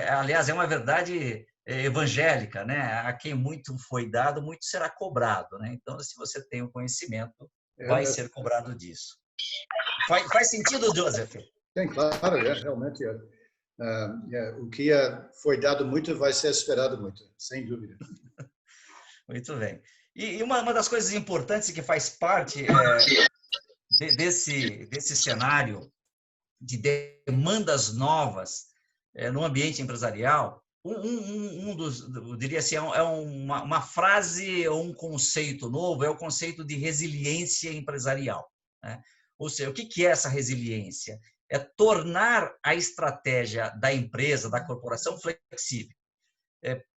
aliás, é uma verdade evangélica, né? A quem muito foi dado, muito será cobrado, né? Então, se você tem o conhecimento, vai ser cobrado disso. Faz sentido, Joseph? Sim, claro, realmente. O que foi dado muito vai ser esperado muito, sem dúvida. Muito bem. E uma das coisas importantes que faz parte desse cenário de demandas novas no ambiente empresarial, eu diria assim, uma frase ou um conceito novo, é o conceito de resiliência empresarial, né? Ou seja, o que é essa resiliência? É tornar a estratégia da empresa, da corporação flexível,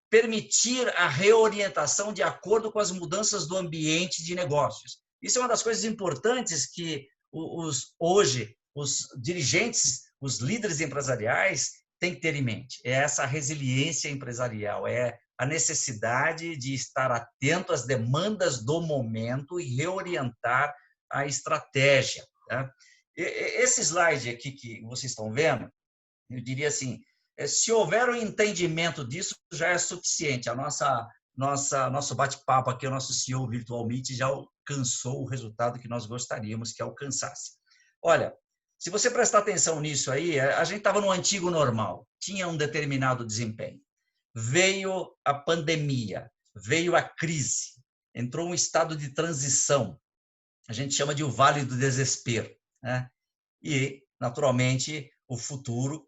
permitir a reorientação de acordo com as mudanças do ambiente de negócios. Isso é uma das coisas importantes que hoje os dirigentes, os líderes empresariais têm que ter em mente. É essa resiliência empresarial, é a necessidade de estar atento às demandas do momento e reorientar a estratégia. Tá? Esse slide aqui que vocês estão vendo, eu diria assim, se houver um entendimento disso, já é suficiente. Nosso bate-papo aqui, o nosso CEO Virtual Meet já alcançou o resultado que nós gostaríamos que alcançasse. Olha, se você prestar atenção nisso aí, a gente estava no antigo normal, tinha um determinado desempenho. Veio a pandemia, veio a crise, entrou um estado de transição, a gente chama de o Vale do Desespero, né? E, naturalmente, o futuro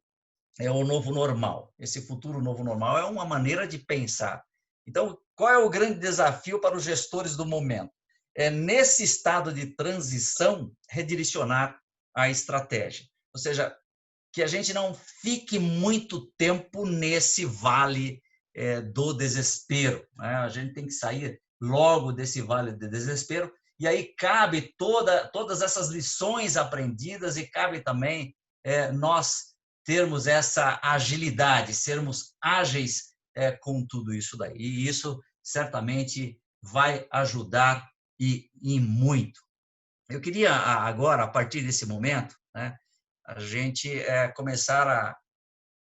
é o novo normal. Esse futuro novo normal é uma maneira de pensar. Então, qual é o grande desafio para os gestores do momento? É, nesse estado de transição, redirecionar a estratégia. Ou seja, que a gente não fique muito tempo nesse vale do desespero, né? A gente tem que sair logo desse vale do desespero, e aí cabe todas essas lições aprendidas e cabe também nós termos essa agilidade, sermos ágeis com tudo isso daí. E isso certamente vai ajudar e muito. Eu queria agora, a partir desse momento, né, a gente começar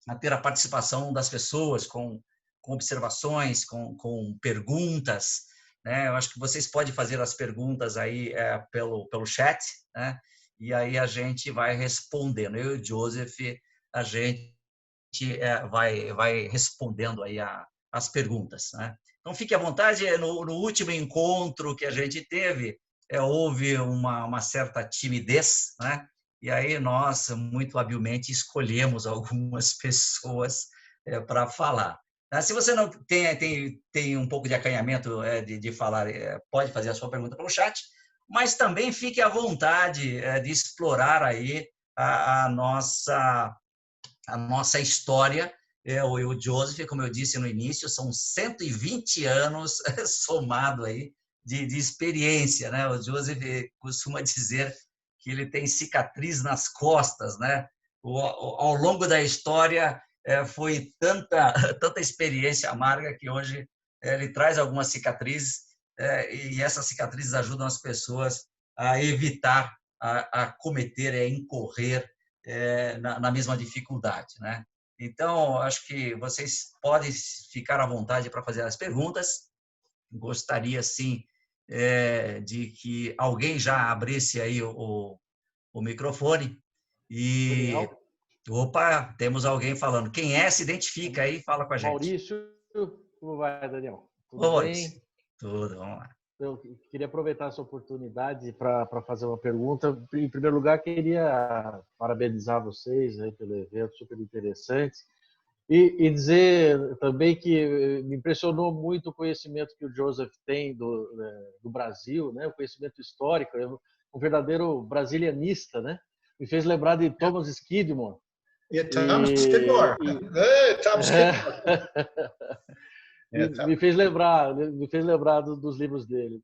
a ter a participação das pessoas com observações, com perguntas, né? Eu acho que vocês podem fazer as perguntas aí pelo chat, né? E aí a gente vai respondendo. Eu e o Joseph, a gente vai respondendo aí as perguntas, né? Então, fique à vontade. No último encontro que a gente teve, houve uma certa timidez, né? E aí nós, muito habilmente, escolhemos algumas pessoas para falar. Se você não tem um pouco de acanhamento de falar, pode fazer a sua pergunta pelo chat, mas também fique à vontade de explorar aí a nossa história. O Joseph, como eu disse no início, são 120 anos somado aí de experiência, né? O Joseph costuma dizer que ele tem cicatriz nas costas, né? Ao longo da história foi tanta experiência amarga que hoje ele traz algumas cicatrizes e essas cicatrizes ajudam as pessoas a evitar, a cometer, a incorrer na mesma dificuldade, né? Então, acho que vocês podem ficar à vontade para fazer as perguntas. Gostaria, sim, de que alguém já abrisse aí o microfone. E, Daniel? opa, temos alguém falando. Quem é? Se identifica aí e fala com a gente. Maurício, como vai, Daniel? Tudo bem? Tudo, vamos lá. Eu queria aproveitar essa oportunidade para fazer uma pergunta. Em primeiro lugar, queria parabenizar vocês aí pelo evento, super interessante. E dizer também que me impressionou muito o conhecimento que o Joseph tem do Brasil, né? O conhecimento histórico, é um verdadeiro brasilianista, né? Me fez lembrar de Thomas Skidmore. Thomas Skidmore. Thomas Skidmore. Me fez lembrar dos livros dele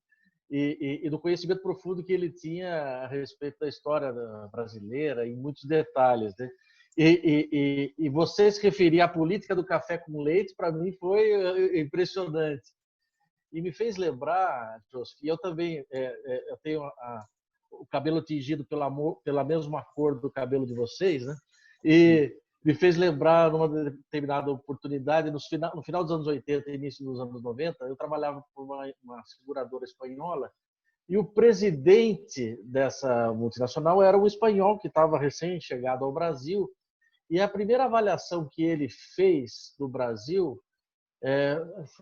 e do conhecimento profundo que ele tinha a respeito da história brasileira em muitos detalhes, né? E você se referir à política do café com leite, para mim foi impressionante e me fez lembrar, Joseph, que eu também eu tenho o cabelo tingido pela mesma cor do cabelo de vocês, né? E me fez lembrar, numa determinada oportunidade, no final dos anos 80 e início dos anos 90, eu trabalhava por uma seguradora espanhola e o presidente dessa multinacional era um espanhol que estava recém-chegado ao Brasil, e a primeira avaliação que ele fez do Brasil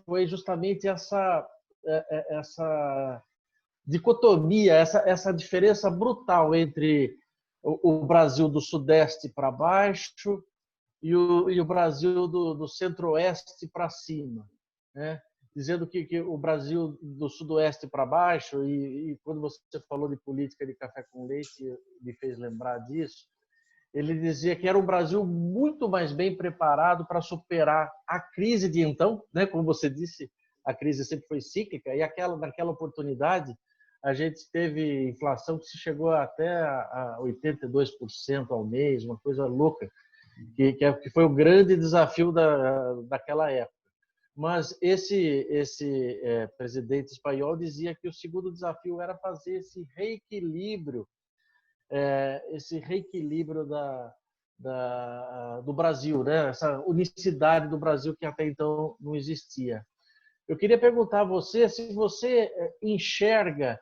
foi justamente essa dicotomia, essa diferença brutal entre o Brasil do Sudeste para baixo e o Brasil do Centro-Oeste para cima, né? Dizendo que o Brasil do Sudoeste para baixo, e quando você falou de política de café com leite, me fez lembrar disso, ele dizia que era um Brasil muito mais bem preparado para superar a crise de então, né? Como você disse, a crise sempre foi cíclica, e naquela oportunidade a gente teve inflação que se chegou até a 82% ao mês, uma coisa louca, que foi o grande desafio daquela época. mas esse presidente espanhol dizia que o segundo desafio era fazer esse reequilíbrio do Brasil, né? Essa unicidade do Brasil que até então não existia. Eu queria perguntar a você se você enxerga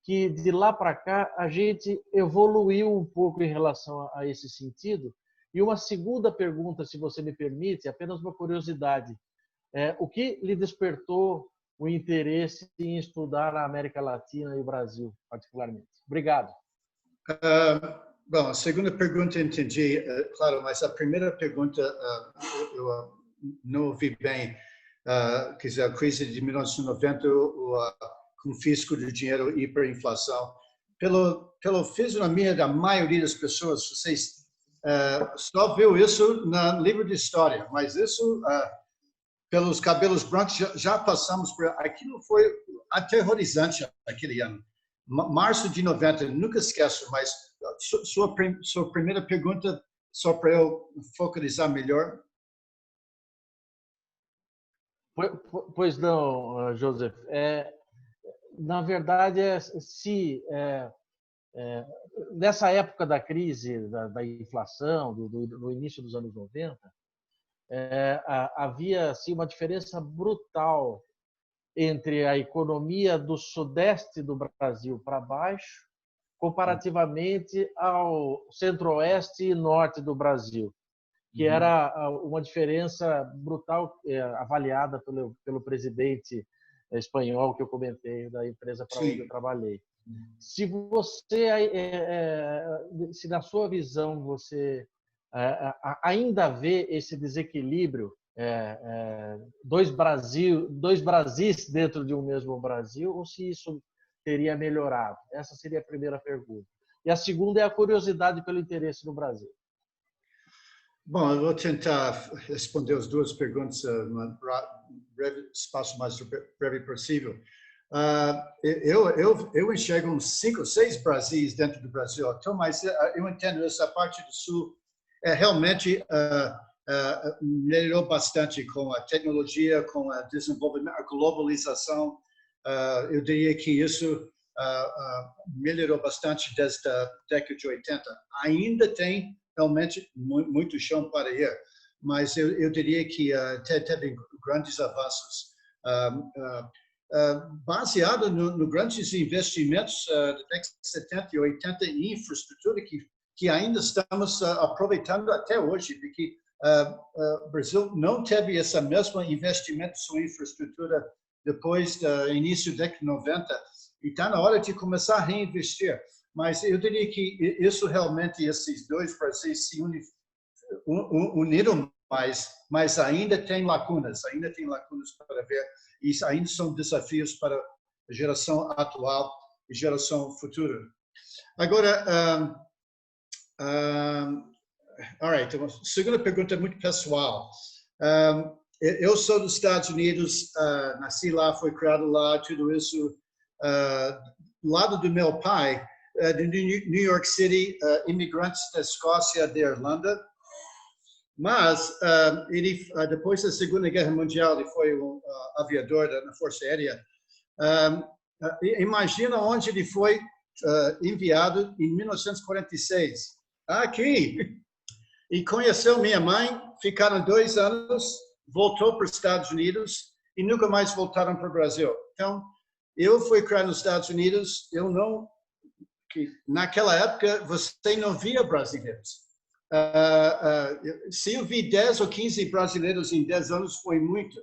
que de lá para cá a gente evoluiu um pouco em relação a esse sentido. E uma segunda pergunta, se você me permite, apenas uma curiosidade. O que lhe despertou o interesse em estudar a América Latina e o Brasil, particularmente? Obrigado. Bom, a segunda pergunta eu entendi, claro, mas a primeira pergunta eu não ouvi bem. Quer dizer, a crise de 1990, o confisco do dinheiro, hiperinflação. Pela fisionomia da maioria das pessoas, vocês só viu isso no livro de história, mas isso, pelos cabelos brancos, já passamos por... Aquilo foi aterrorizante aquele ano. Março de 90, nunca esqueço, mas sua primeira pergunta, só para eu focalizar melhor. Pois não, Joseph. Na verdade, nessa época da crise, da inflação, no início dos anos 90, havia assim, uma diferença brutal entre a economia do sudeste do Brasil para baixo, comparativamente ao centro-oeste e norte do Brasil, que era uma diferença brutal avaliada pelo presidente espanhol que eu comentei, da empresa para onde eu trabalhei. Se na sua visão, você ainda vê esse desequilíbrio, dois Brasis dentro de um mesmo Brasil, ou se isso teria melhorado? Essa seria a primeira pergunta. E a segunda é a curiosidade pelo interesse no Brasil. Bom, eu vou tentar responder as duas perguntas no espaço mais breve possível. Eu enxergo uns 5, 6 Brasis dentro do Brasil, então, mas eu entendo essa parte do Sul realmente melhorou bastante com a tecnologia, com o desenvolvimento, a globalização. Eu diria que isso melhorou bastante desde a década de 80. Ainda tem realmente muito chão para ir, mas eu diria que teve grandes avanços baseado no grandes investimentos da década de 70 e 80 em infraestrutura que ainda estamos aproveitando até hoje, porque o Brasil não teve esse mesmo investimento em infraestrutura depois do início da década de 90, e está na hora de começar a reinvestir. Mas eu diria que isso realmente, esses dois Brasis se uniram mais, mas ainda tem lacunas para ver, e ainda são desafios para a geração atual e geração futura. Agora, a segunda pergunta é muito pessoal. Eu sou dos Estados Unidos, nasci lá, fui criado lá, tudo isso. Lado do meu pai, de New York City, imigrantes da Escócia, da Irlanda. Mas ele, depois da Segunda Guerra Mundial, ele foi um aviador na Força Aérea. Imagina onde ele foi enviado em 1946. Aqui. E conheceu minha mãe, ficaram 2 anos, voltou para os Estados Unidos e nunca mais voltaram para o Brasil. Então, eu fui criado nos Estados Unidos, naquela época você não via brasileiros. Se eu vi 10 ou 15 brasileiros em 10 anos, foi muito.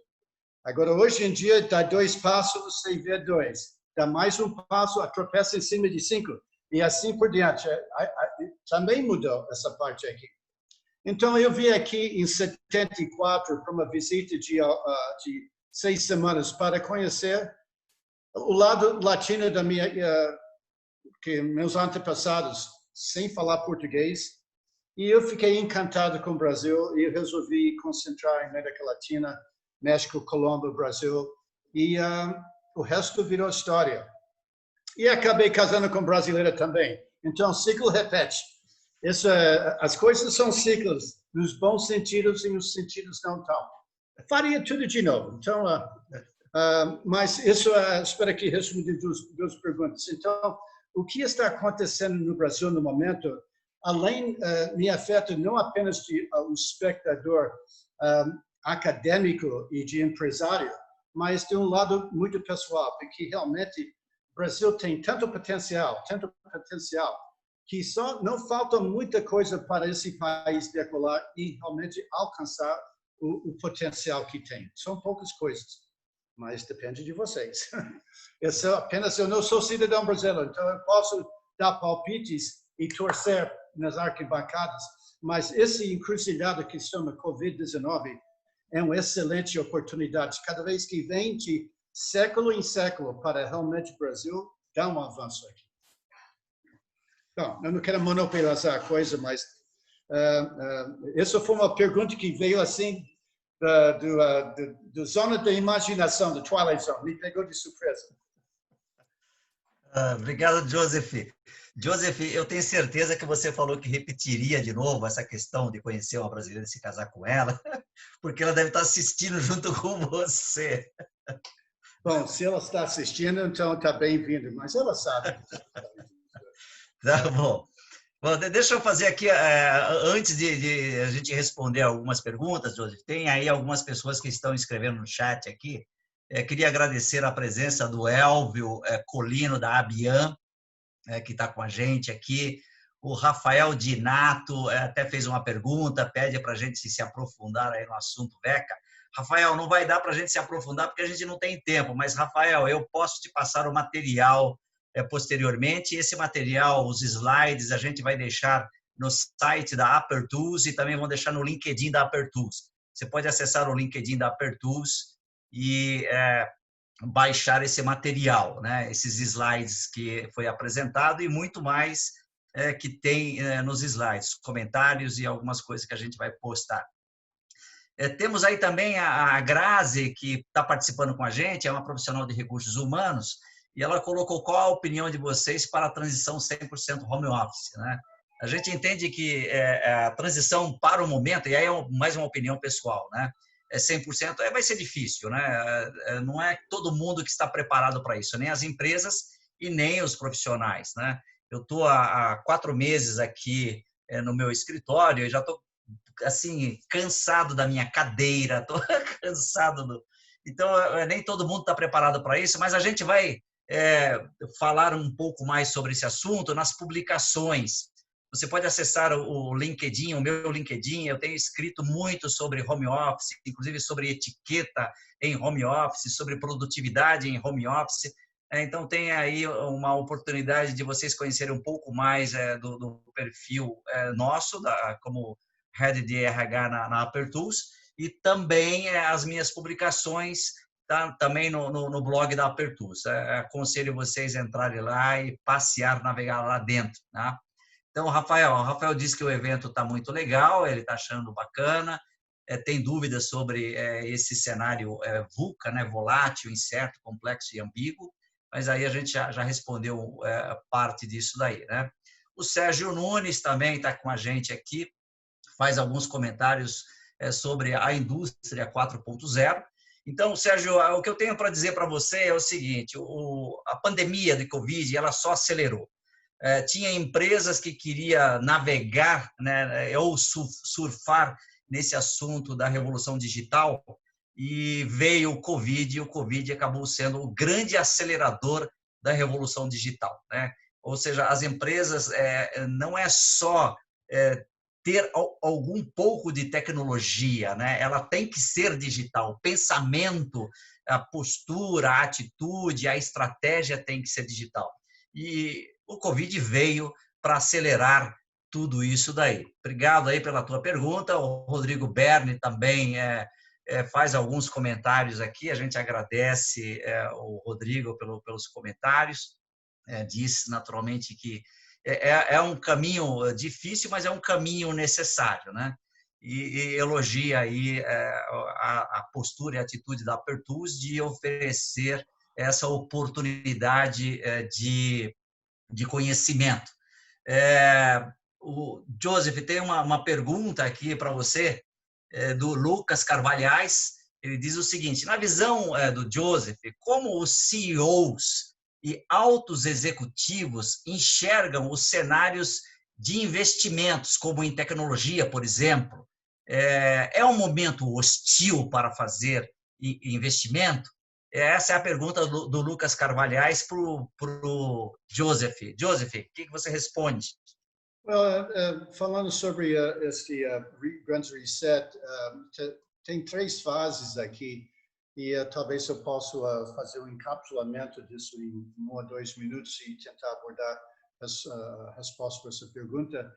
Agora, hoje em dia, dá 2 passos, você vê 2. Dá mais um passo, tropeça em cima de 5. E assim por diante. Também mudou essa parte aqui. Então, eu vim aqui em 74 para uma visita de 6 semanas para conhecer o lado latino da meus antepassados, sem falar português. E eu fiquei encantado com o Brasil e resolvi concentrar em América Latina, México, Colômbia, Brasil. E o resto virou história. E acabei casando com brasileira também. Então, o ciclo repete. As coisas são ciclos, nos bons sentidos e nos sentidos não tão. faria tudo de novo. Então, mas isso, espero que responda duas perguntas. Então, o que está acontecendo no Brasil no momento, além, me afeta não apenas de um espectador acadêmico e de empresário, mas de um lado muito pessoal, porque realmente o Brasil tem tanto potencial, que só não falta muita coisa para esse país decolar e realmente alcançar o potencial que tem. São poucas coisas, mas depende de vocês. Eu não sou cidadão brasileiro, então eu posso dar palpites e torcer nas arquibancadas, mas esse encruzilhado que chama Covid-19 é uma excelente oportunidade. Cada vez que vem de século em século para realmente o Brasil dar um avanço aqui. Não, eu não quero monopolizar a coisa, mas essa foi uma pergunta que veio assim do zona da imaginação, do Twilight Zone. Me pegou de surpresa. Obrigado, Joseph. Joseph, eu tenho certeza que você falou que repetiria de novo essa questão de conhecer uma brasileira e se casar com ela, porque ela deve estar assistindo junto com você. Bom, se ela está assistindo, então está bem-vindo, mas ela sabe. Tá bom. Bom, deixa eu fazer aqui, antes de a gente responder algumas perguntas, Joseph, tem aí algumas pessoas que estão escrevendo no chat aqui. Queria agradecer a presença do Elvio Colino, da Abian, que está com a gente aqui. O Rafael Dinato até fez uma pergunta, pede para a gente se aprofundar aí no assunto VECA. Rafael, não vai dar para a gente se aprofundar porque a gente não tem tempo, mas, Rafael, eu posso te passar o material posteriormente. Esse material, os slides, a gente vai deixar no site da Apertools e também vão deixar no LinkedIn da Apertools. Você pode acessar o LinkedIn da Apertools e baixar esse material, né? Esses slides que foi apresentado e muito mais que tem nos slides, comentários e algumas coisas que a gente vai postar. Temos aí também a Grazi, que está participando com a gente, é uma profissional de recursos humanos, e ela colocou qual a opinião de vocês para a transição 100% home office, né? A gente entende que a transição para o momento, e aí é mais uma opinião pessoal, né? 100% vai ser difícil, né? Não é todo mundo que está preparado para isso, nem as empresas e nem os profissionais, né? Eu estou há 4 meses aqui no meu escritório e já estou assim cansado da minha cadeira, estou cansado Então nem todo mundo está preparado para isso, mas a gente vai falar um pouco mais sobre esse assunto nas publicações. Você pode acessar o LinkedIn, o meu LinkedIn. Eu tenho escrito muito sobre home office, inclusive sobre etiqueta em home office, sobre produtividade em home office. Então, tem aí uma oportunidade de vocês conhecerem um pouco mais do perfil nosso, como Head de RH na Apertools, e também as minhas publicações também no blog da Apertools. Aconselho vocês a entrarem lá e passear, navegar lá dentro, tá? Então, o Rafael disse que o evento está muito legal, ele está achando bacana, tem dúvidas sobre esse cenário VUCA, né, volátil, incerto, complexo e ambíguo, mas aí a gente já respondeu parte disso daí, né? O Sérgio Nunes também está com a gente aqui, faz alguns comentários sobre a indústria 4.0. Então, Sérgio, o que eu tenho para dizer para você é o seguinte: a pandemia de Covid ela só acelerou. Tinha empresas que queriam navegar, né, ou surfar nesse assunto da revolução digital, e veio o Covid, e o Covid acabou sendo o grande acelerador da revolução digital, né? Ou seja, as empresas não é só ter algum pouco de tecnologia, né? Ela tem que ser digital. O pensamento, a postura, a atitude, a estratégia tem que ser digital. E o Covid veio para acelerar tudo isso daí. Obrigado aí pela tua pergunta. O Rodrigo Berni também faz alguns comentários aqui. A gente agradece o Rodrigo pelos comentários. Diz naturalmente que é um caminho difícil, mas é um caminho necessário, né? E elogia aí a postura e a atitude da Apertools de oferecer essa oportunidade de conhecimento. O Joseph tem uma pergunta aqui para você, do Lucas Carvalhais. Ele diz o seguinte: na visão do Joseph, como os CEOs e altos executivos enxergam os cenários de investimentos, como em tecnologia, por exemplo? É um momento hostil para fazer investimento? Essa é a pergunta do Lucas Carvalhais para o Joseph. Joseph, o que você responde? Falando sobre este Grande Reset, tem 3 fases aqui e talvez eu possa fazer um encapsulamento disso em 1 ou 2 minutos e tentar abordar a resposta para essa pergunta.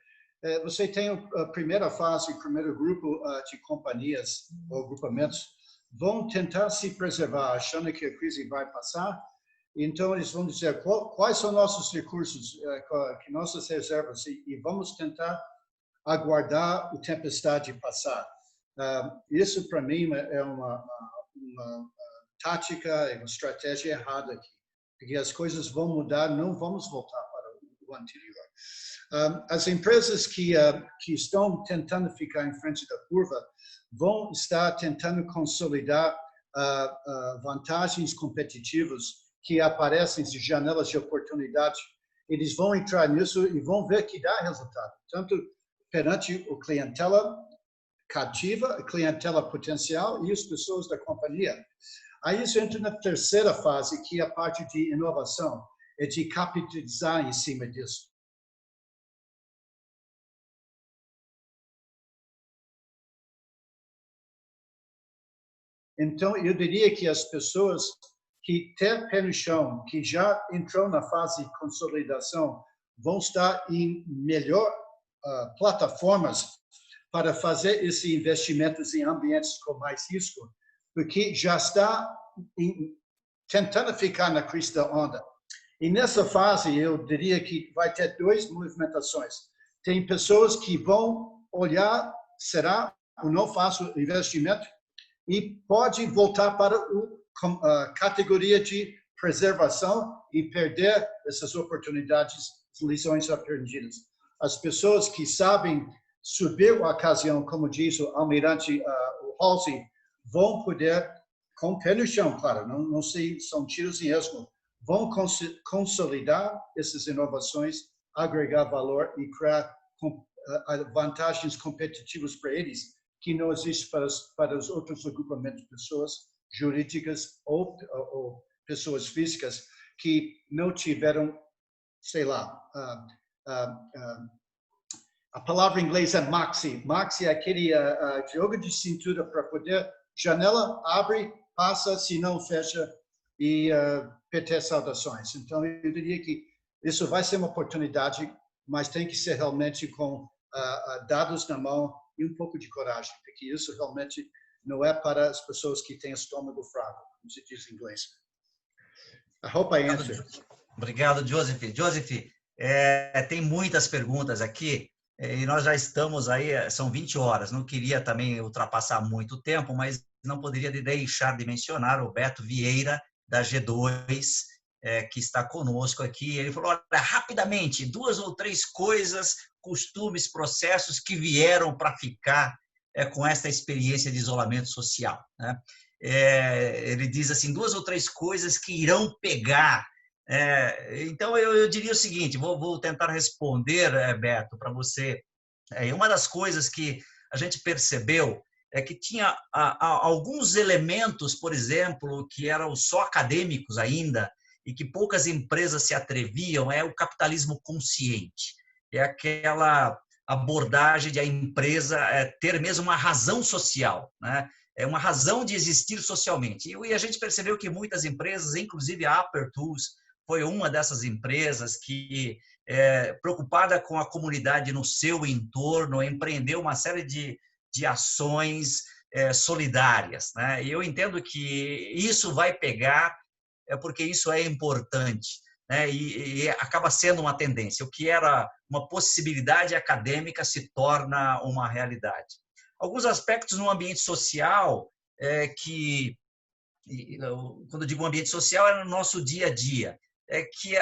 Você tem a primeira fase, o primeiro grupo de companhias ou agrupamentos vão tentar se preservar, achando que a crise vai passar. Então, eles vão dizer quais são nossos recursos, nossas reservas, e vamos tentar aguardar a tempestade passar. Isso, para mim, é uma tática, é uma estratégia errada aqui, porque as coisas vão mudar, não vamos voltar para o anterior. As empresas que estão tentando ficar em frente da curva vão estar tentando consolidar vantagens competitivas que aparecem de janelas de oportunidade. Eles vão entrar nisso e vão ver que dá resultado, tanto perante a clientela cativa, a clientela potencial e as pessoas da companhia. Aí isso entra na terceira fase, que é a parte de inovação, é de capitalizar em cima disso. Então, eu diria que as pessoas que têm pé no chão, que já entrou na fase de consolidação, vão estar em melhor plataformas para fazer esses investimentos em ambientes com mais risco, porque já está tentando ficar na crista da onda. E nessa fase, eu diria que vai ter 2 movimentações. Tem pessoas que vão olhar, será ou não faço investimento, e pode voltar para a categoria de preservação e perder essas oportunidades, lições aprendidas. As pessoas que sabem subir a ocasião, como diz o almirante Halsey, vão poder, com o pé no chão, claro, não sei, são tiros em esmo, vão consolidar essas inovações, agregar valor e criar vantagens competitivas para eles, que não existe para os outros agrupamentos de pessoas jurídicas ou pessoas físicas que não tiveram, sei lá, a palavra em inglês é maxi. Maxi é aquele jogo de cintura para poder, janela, abre, passa, se não fecha e PT saudações. Então, eu diria que isso vai ser uma oportunidade, mas tem que ser realmente com dados na mão e um pouco de coragem, porque isso realmente não é para as pessoas que têm estômago fraco, como se diz em inglês. I hope I answered. Obrigado, Joseph. Joseph, tem muitas perguntas aqui e nós já estamos aí, são 20 horas. Não queria também ultrapassar muito tempo, mas não poderia deixar de mencionar o Beto Vieira, da G2, que está conosco aqui. Ele falou, olha, rapidamente, 2 ou 3 coisas, costumes, processos que vieram para ficar com esta experiência de isolamento social, né? Ele diz assim, 2 ou 3 coisas que irão pegar. Então, eu diria o seguinte, vou tentar responder, Beto, para você. Uma das coisas que a gente percebeu é que tinha alguns elementos, por exemplo, que eram só acadêmicos ainda e que poucas empresas se atreviam, é o capitalismo consciente. É aquela abordagem de a empresa ter mesmo uma razão social, né? É uma razão de existir socialmente. E a gente percebeu que muitas empresas, inclusive a Apertools, foi uma dessas empresas que, preocupada com a comunidade no seu entorno, empreendeu uma série de ações solidárias, né? E eu entendo que isso vai pegar, porque isso é importante, né? E acaba sendo uma tendência. O que era uma possibilidade acadêmica se torna uma realidade. Alguns aspectos no ambiente social que, quando eu digo ambiente social, é no nosso dia a dia, que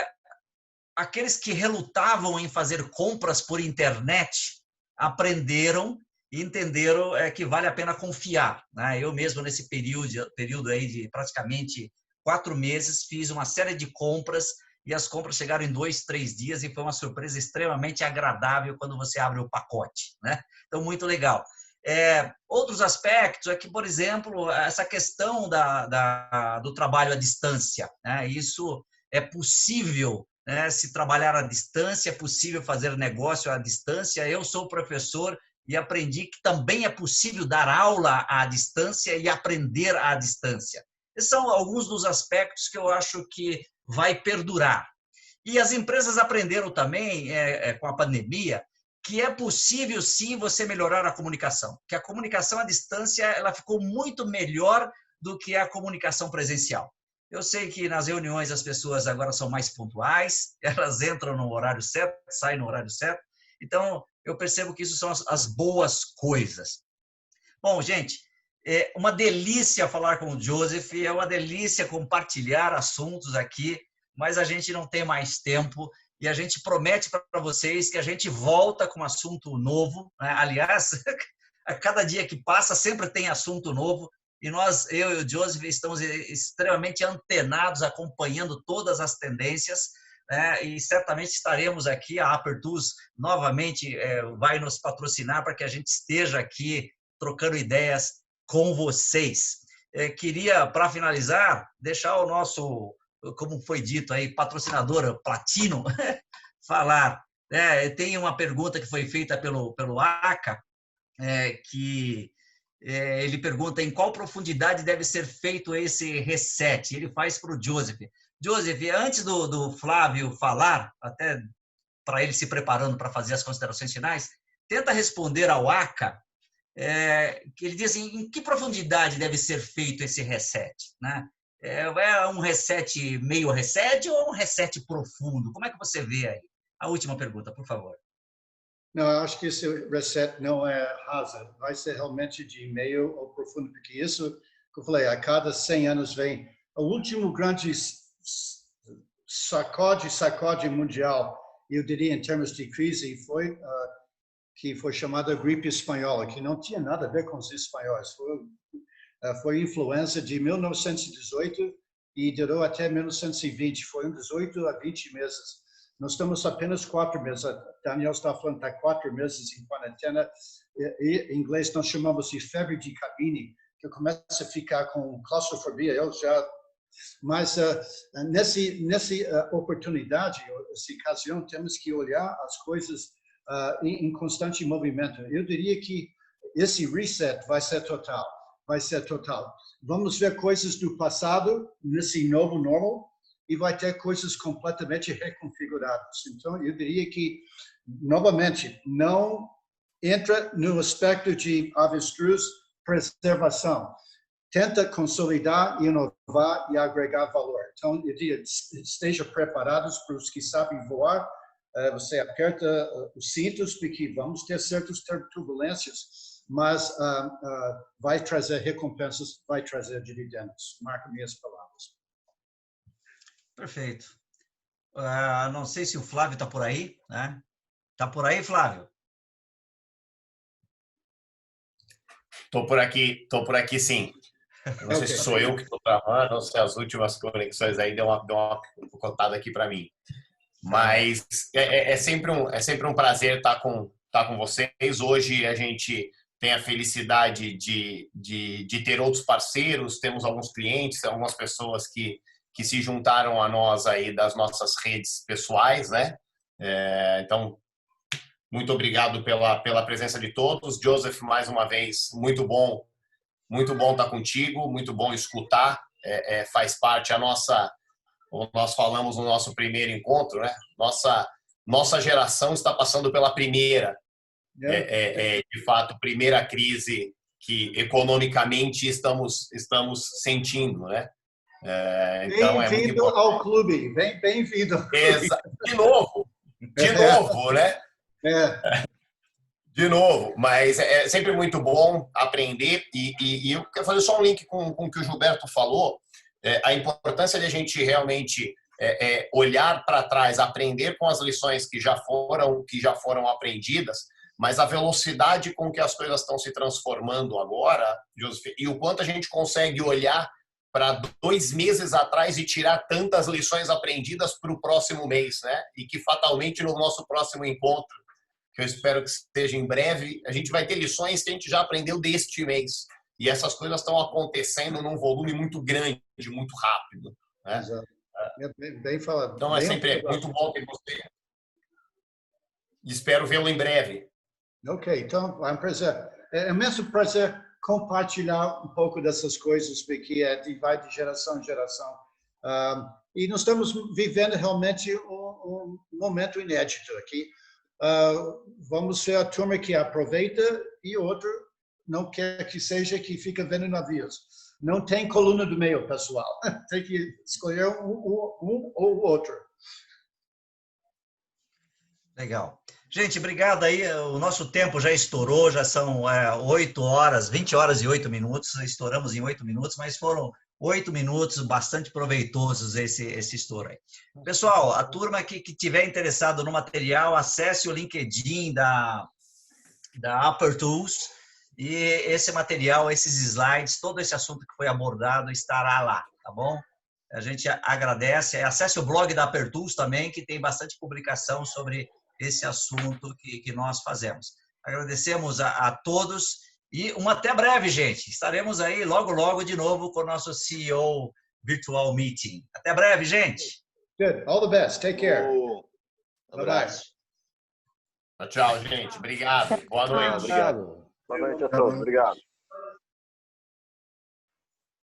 aqueles que relutavam em fazer compras por internet aprenderam e entenderam que vale a pena confiar, né? Eu mesmo, nesse período aí de praticamente 4 meses, fiz uma série de compras e as compras chegaram em 2, 3 dias e foi uma surpresa extremamente agradável quando você abre o pacote, né? Então, muito legal. Outros aspectos é que, por exemplo, essa questão do trabalho à distância, né? Isso é possível, né? Se trabalhar à distância, é possível fazer negócio à distância. Eu sou professor e aprendi que também é possível dar aula à distância e aprender à distância. Esses são alguns dos aspectos que eu acho que vai perdurar. E as empresas aprenderam também, com a pandemia, que é possível, sim, você melhorar a comunicação. Que a comunicação à distância ela ficou muito melhor do que a comunicação presencial. Eu sei que nas reuniões as pessoas agora são mais pontuais, elas entram no horário certo, saem no horário certo. Então, eu percebo que isso são as boas coisas. Bom, gente, é uma delícia falar com o Joseph, é uma delícia compartilhar assuntos aqui, mas a gente não tem mais tempo e a gente promete para vocês que a gente volta com um assunto novo, né? Aliás, a cada dia que passa sempre tem assunto novo e eu e o Joseph estamos extremamente antenados, acompanhando todas as tendências, né? E certamente estaremos aqui, a Apertus novamente vai nos patrocinar para que a gente esteja aqui trocando ideias com vocês. Queria, para finalizar, deixar o nosso, como foi dito aí, patrocinador Platino, falar. Tem uma pergunta que foi feita pelo ACA, que ele pergunta em qual profundidade deve ser feito esse reset. Ele faz para o Joseph. Joseph, antes do Flávio falar, até para ele se preparando para fazer as considerações finais, tenta responder ao ACA, que ele diz assim, em que profundidade deve ser feito esse reset, né? É um reset meio reset ou um reset profundo? Como é que você vê aí? A última pergunta, por favor. Não, eu acho que esse reset não é rasa, vai ser realmente de meio ou profundo, porque isso que eu falei, a cada 100 anos vem o último grande sacode mundial, eu diria em termos de crise, que foi chamada gripe espanhola, que não tinha nada a ver com os espanhóis, foi influenza de 1918 e durou até 1920, foi uns 18 a 20 meses. Nós estamos apenas 4 meses. Daniel está falando que está 4 meses em quarentena. Em inglês nós chamamos de febre de cabine, que começa a ficar com claustrofobia. Mas nessa oportunidade, nessa ocasião, temos que olhar as coisas em constante movimento. Eu diria que esse reset vai ser total. Vamos ver coisas do passado nesse novo normal, e vai ter coisas completamente reconfiguradas. Então, eu diria que, novamente, não entra no aspecto de avestruz preservação. Tenta consolidar, inovar e agregar valor. Então, eu diria, esteja preparados para os que sabem voar. Você aperta os cintos, porque vamos ter certas turbulências, mas vai trazer recompensas, vai trazer dividendos. Marco minhas palavras. Perfeito. Não sei se o Flávio está por aí, né? Está por aí, Flávio? Estou por aqui sim. Não sei se sou eu que estou travando, ou se as últimas conexões aí deu uma contada aqui para mim. Mas é sempre um prazer estar com vocês. Hoje a gente tem a felicidade de ter outros parceiros, temos alguns clientes, algumas pessoas que se juntaram a nós aí das nossas redes pessoais, né? Então, muito obrigado pela presença de todos. Joseph, mais uma vez, muito bom estar contigo, muito bom escutar. Faz parte como nós falamos no nosso primeiro encontro, né? Nossa geração está passando pela primeira, de fato, primeira crise que economicamente estamos sentindo, né? Então, bem-vindo ao clube, bem-vindo. De novo, né? De novo, mas é sempre muito bom aprender e eu quero fazer só um link com o que o Gilberto falou, a importância de a gente realmente olhar para trás, aprender com as lições que já foram aprendidas, mas a velocidade com que as coisas estão se transformando agora, Joseph, e o quanto a gente consegue olhar para 2 meses atrás e tirar tantas lições aprendidas para o próximo mês, né? E que fatalmente no nosso próximo encontro, que eu espero que seja em breve, a gente vai ter lições que a gente já aprendeu deste mês. E essas coisas estão acontecendo num volume muito grande, muito rápido, né? Exato. Bem falado. Então, é sempre muito bom ter você. E espero vê-lo em breve. Ok, então, é um prazer. É mesmo um prazer compartilhar um pouco dessas coisas, porque vai de geração em geração. E nós estamos vivendo realmente um momento inédito aqui. Vamos ser a turma que aproveita e outro não quer que seja que fica vendo navios. Não tem coluna do meio, pessoal. Tem que escolher um ou outro. Legal. Gente, obrigado aí. O nosso tempo já estourou, já são 8 horas, 20 horas e 8 minutos. Estouramos em 8 minutos, mas foram 8 minutos bastante proveitosos esse estouro aí. Pessoal, a turma que tiver interessado no material, acesse o LinkedIn da Upper Tools e esse material, esses slides, todo esse assunto que foi abordado estará lá, tá bom? A gente agradece. Acesse o blog da Upper Tools também, que tem bastante publicação sobre esse assunto que nós fazemos. Agradecemos a todos e até breve, gente. Estaremos aí logo, logo de novo com o nosso CEO Virtual Meeting. Até breve, gente. Good. All the best. Take care. Bye-bye. Tchau, gente. Obrigado. Boa noite. Obrigado. Boa noite a todos. Obrigado.